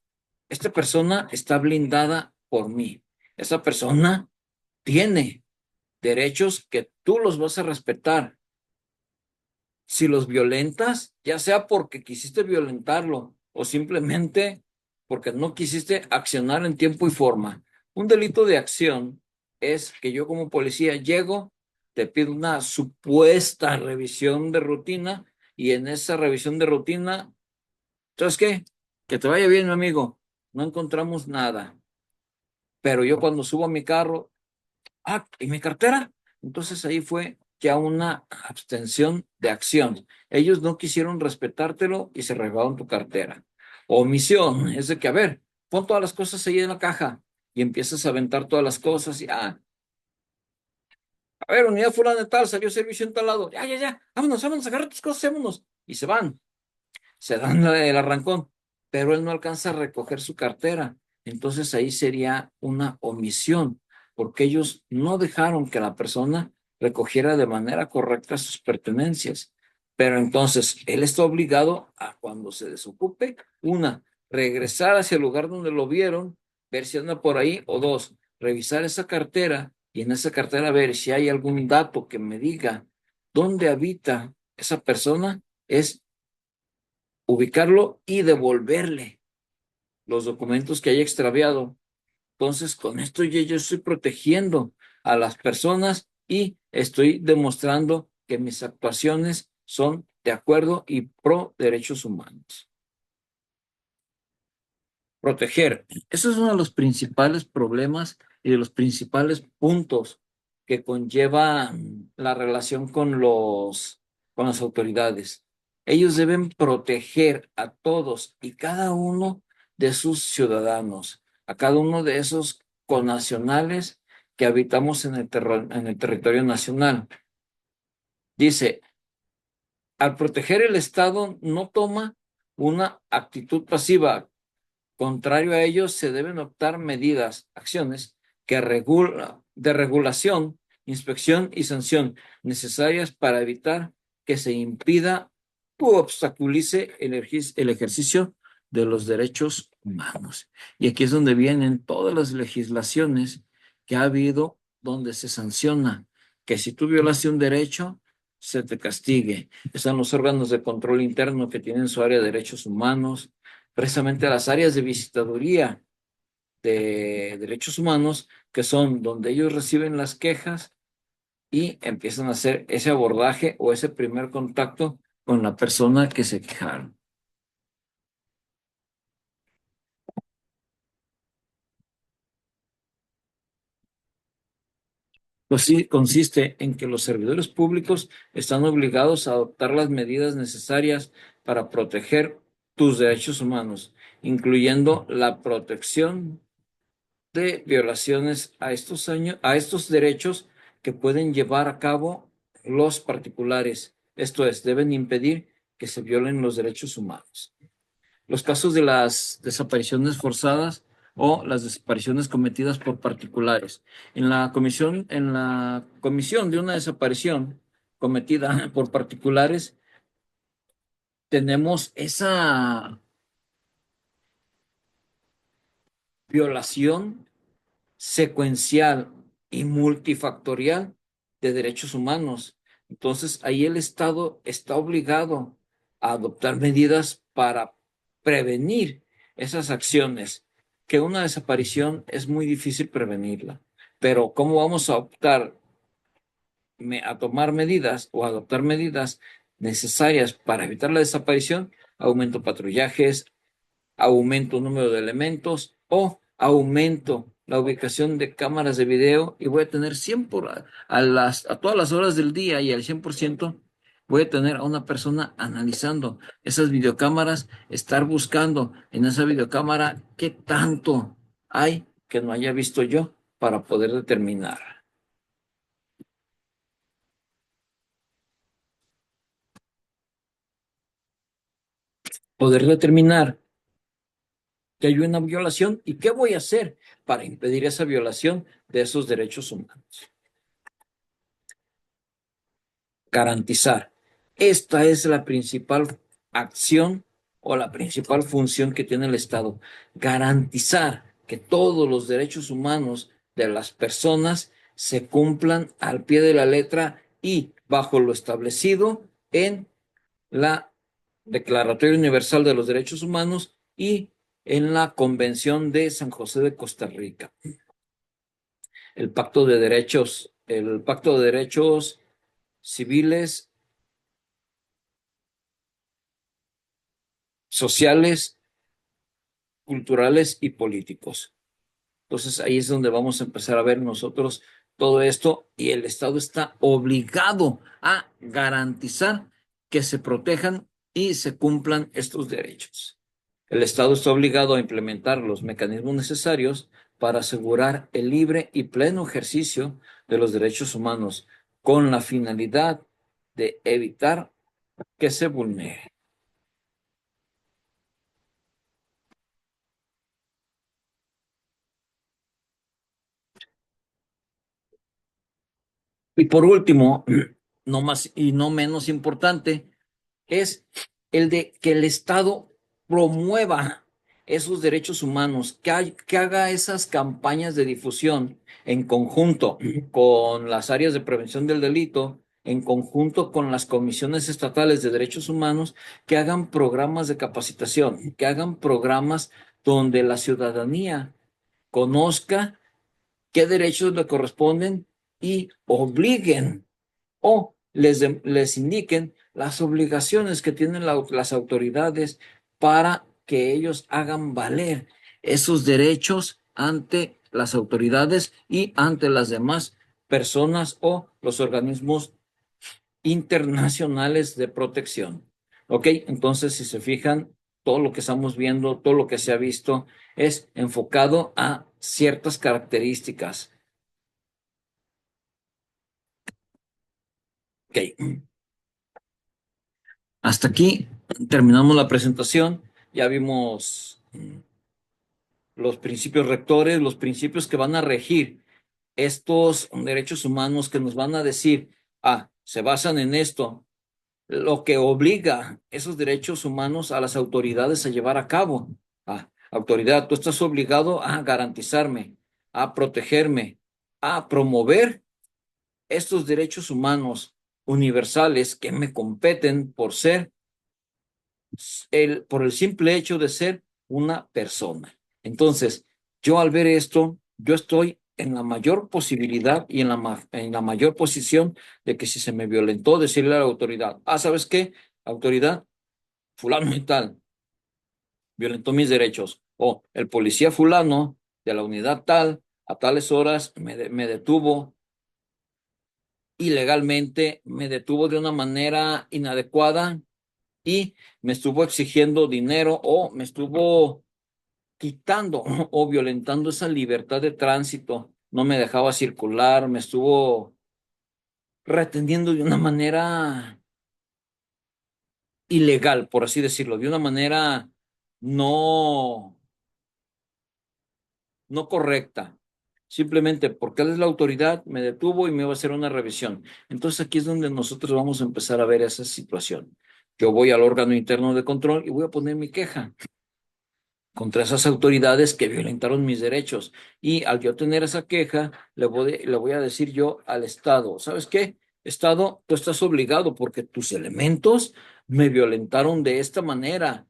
esta persona está blindada por mí, esa persona tiene derechos que tú los vas a respetar. Si los violentas, ya sea porque quisiste violentarlo o simplemente porque no quisiste accionar en tiempo y forma. Un delito de acción es que yo como policía llego, te pido una supuesta revisión de rutina y en esa revisión de rutina, ¿sabes qué? Que te vaya bien, mi amigo. No encontramos nada. Pero yo cuando subo a mi carro, ¿y mi cartera? Entonces ahí fue ya una abstención de acción. Ellos no quisieron respetártelo y se robaron tu cartera. Omisión, es de que, a ver, pon todas las cosas ahí en la caja y empiezas a aventar todas las cosas y, a ver, unidad fulana de tal, salió servicio en tal lado, ya, vámonos, agarra tus cosas, vámonos. Y se dan el arrancón, pero él no alcanza a recoger su cartera. Entonces ahí sería una omisión, porque ellos no dejaron que la persona recogiera de manera correcta sus pertenencias. Pero entonces él está obligado a, cuando se desocupe, regresar hacia el lugar donde lo vieron, ver si anda por ahí, o dos, revisar esa cartera y en esa cartera ver si hay algún dato que me diga dónde habita esa persona. Es ubicarlo y devolverle los documentos que haya extraviado. Entonces, con esto yo estoy protegiendo a las personas y estoy demostrando que mis actuaciones son de acuerdo y pro derechos humanos. Proteger. Eso es uno de los principales problemas y de los principales puntos que conlleva la relación con las autoridades. Ellos deben proteger a todos y cada uno de sus ciudadanos, a cada uno de esos connacionales que habitamos en en el territorio nacional. Dice, al proteger el Estado no toma una actitud pasiva. Contrario a ello, se deben optar medidas, acciones de regulación, inspección y sanción necesarias para evitar que se impida u obstaculice el ejercicio de los derechos humanos. Y aquí es donde vienen todas las legislaciones que ha habido donde se sanciona que si tú violaste un derecho, se te castigue. Están los órganos de control interno que tienen su área de derechos humanos, precisamente las áreas de visitaduría de derechos humanos, que son donde ellos reciben las quejas y empiezan a hacer ese abordaje o ese primer contacto con la persona que se quejaron. Pues sí, consiste en que los servidores públicos están obligados a adoptar las medidas necesarias para proteger tus derechos humanos, incluyendo la protección de violaciones a estos derechos que pueden llevar a cabo los particulares. Esto es, deben impedir que se violen los derechos humanos. Los casos de las desapariciones forzadas o las desapariciones cometidas por particulares. En la comisión de una desaparición cometida por particulares, tenemos esa violación secuencial y multifactorial de derechos humanos. Entonces, ahí el Estado está obligado a adoptar medidas para prevenir esas acciones, que una desaparición es muy difícil prevenirla, pero ¿cómo vamos a optar a tomar medidas o adoptar medidas necesarias para evitar la desaparición? Aumento patrullajes, aumento el número de elementos o aumento la ubicación de cámaras de video y voy a tener 100 a todas las horas del día y al 100% voy a tener a una persona analizando esas videocámaras, estar buscando en esa videocámara qué tanto hay que no haya visto yo para poder determinar que hay una violación y qué voy a hacer para impedir esa violación de esos derechos humanos. Garantizar. Esta es la principal acción o la principal función que tiene el Estado. Garantizar que todos los derechos humanos de las personas se cumplan al pie de la letra y bajo lo establecido en la Declaratoria Universal de los Derechos Humanos y en la Convención de San José de Costa Rica. El Pacto de Derechos Civiles, Sociales, Culturales y Políticos. Entonces ahí es donde vamos a empezar a ver nosotros todo esto y el Estado está obligado a garantizar que se protejan y se cumplan estos derechos. El Estado está obligado a implementar los mecanismos necesarios para asegurar el libre y pleno ejercicio de los derechos humanos con la finalidad de evitar que se vulnere. Y por último, no más y no menos importante, es el de que el Estado promueva esos derechos humanos, que haga esas campañas de difusión en conjunto con las áreas de prevención del delito, en conjunto con las comisiones estatales de derechos humanos, que hagan programas de capacitación, que hagan programas donde la ciudadanía conozca qué derechos le corresponden y obliguen o les indiquen las obligaciones que tienen las autoridades para que ellos hagan valer esos derechos ante las autoridades y ante las demás personas o los organismos internacionales de protección. ¿Ok? Entonces, si se fijan, todo lo que estamos viendo, todo lo que se ha visto es enfocado a ciertas características. Ok. Hasta aquí terminamos la presentación. Ya vimos los principios rectores, los principios que van a regir estos derechos humanos que nos van a decir, se basan en esto, lo que obliga esos derechos humanos a las autoridades a llevar a cabo. Autoridad, tú estás obligado a garantizarme, a protegerme, a promover estos derechos humanos universales que me competen por el simple hecho de ser una persona. Entonces, yo al ver esto, yo estoy en la mayor posibilidad y en la mayor posición de que si se me violentó, decirle a la autoridad, ¿sabes qué? Autoridad, fulano y tal, violentó mis derechos. O el policía fulano de la unidad tal, a tales horas, me detuvo ilegalmente, me detuvo de una manera inadecuada y me estuvo exigiendo dinero o me estuvo quitando o violentando esa libertad de tránsito. No me dejaba circular, me estuvo reteniendo de una manera ilegal, por así decirlo, de una manera no, no correcta. Simplemente porque él es la autoridad, me detuvo y me iba a hacer una revisión. Entonces aquí es donde nosotros vamos a empezar a ver esa situación. Yo voy al órgano interno de control y voy a poner mi queja contra esas autoridades que violentaron mis derechos. Y al yo tener esa queja, le voy a decir yo al Estado, ¿sabes qué? Estado, tú estás obligado porque tus elementos me violentaron de esta manera.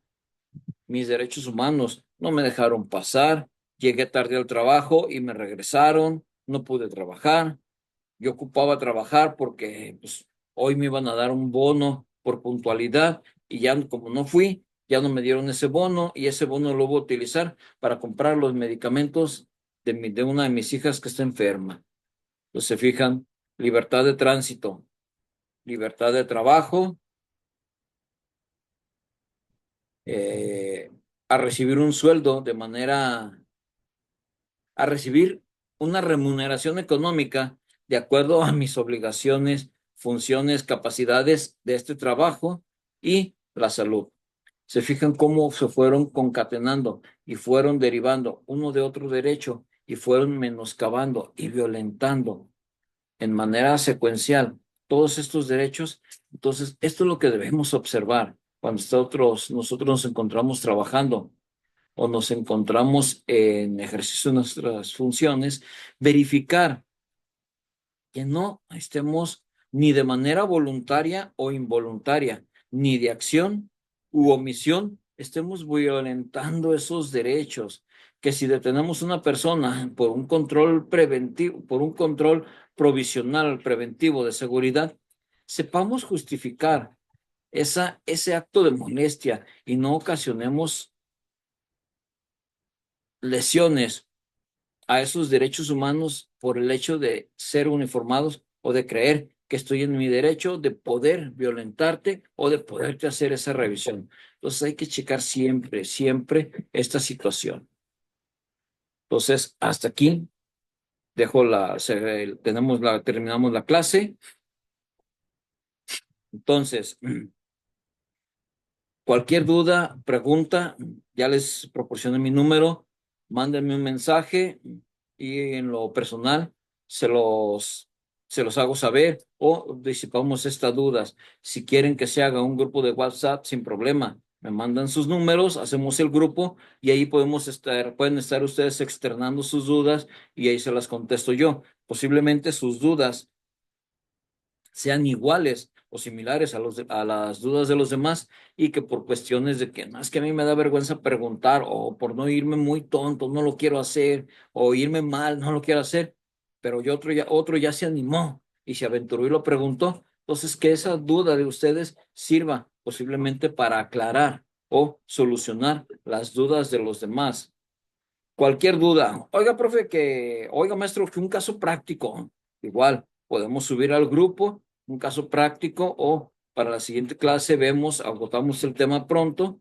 Mis derechos humanos no me dejaron pasar, llegué tarde al trabajo y me regresaron, no pude trabajar. Yo ocupaba trabajar porque pues, hoy me iban a dar un bono por puntualidad y ya como no fui, ya no me dieron ese bono y ese bono lo voy a utilizar para comprar los medicamentos de una de mis hijas que está enferma. Entonces se fijan, libertad de tránsito, libertad de trabajo, eh, a recibir un sueldo a recibir una remuneración económica de acuerdo a mis obligaciones, funciones, capacidades de este trabajo y la salud. Se fijan cómo se fueron concatenando y fueron derivando uno de otro derecho y fueron menoscabando y violentando en manera secuencial todos estos derechos. Entonces, esto es lo que debemos observar cuando nosotros nos encontramos trabajando o nos encontramos en ejercicio de nuestras funciones, verificar que no estemos ni de manera voluntaria o involuntaria, ni de acción u omisión, estemos violentando esos derechos. Que si detenemos a una persona por un control preventivo, por un control provisional preventivo de seguridad, sepamos justificar ese acto de molestia y no ocasionemos lesiones a esos derechos humanos por el hecho de ser uniformados o de creer que estoy en mi derecho de poder violentarte o de poderte hacer esa revisión. Entonces hay que checar siempre, siempre esta situación. Entonces, hasta aquí terminamos la clase. Entonces, cualquier duda, pregunta, ya les proporcioné mi número, mándenme un mensaje y en lo personal se los, se los hago saber o disipamos estas dudas. Si quieren que se haga un grupo de WhatsApp, sin problema, me mandan sus números, hacemos el grupo y ahí pueden estar ustedes externando sus dudas y ahí se las contesto yo. Posiblemente sus dudas sean iguales o similares a las dudas de los demás y que por cuestiones de que no es que a mí me da vergüenza preguntar o por no irme muy tonto, no lo quiero hacer o irme mal, no lo quiero hacer, pero otro ya se animó y se aventuró y lo preguntó. Entonces, que esa duda de ustedes sirva posiblemente para aclarar o solucionar las dudas de los demás. Cualquier duda, oiga, maestro, que un caso práctico, igual, podemos subir al grupo un caso práctico o para la siguiente clase agotamos el tema pronto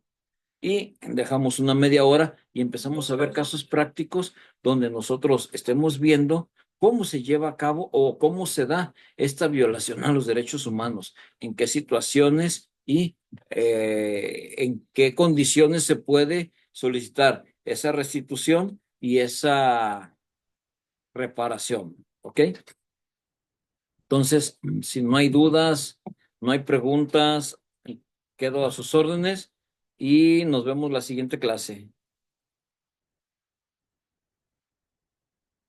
y dejamos una media hora y empezamos a ver casos prácticos donde nosotros estemos viendo cómo se lleva a cabo o cómo se da esta violación a los derechos humanos, en qué situaciones y en qué condiciones se puede solicitar esa restitución y esa reparación. ¿Ok? Entonces, si no hay dudas, no hay preguntas, quedo a sus órdenes y nos vemos la siguiente clase.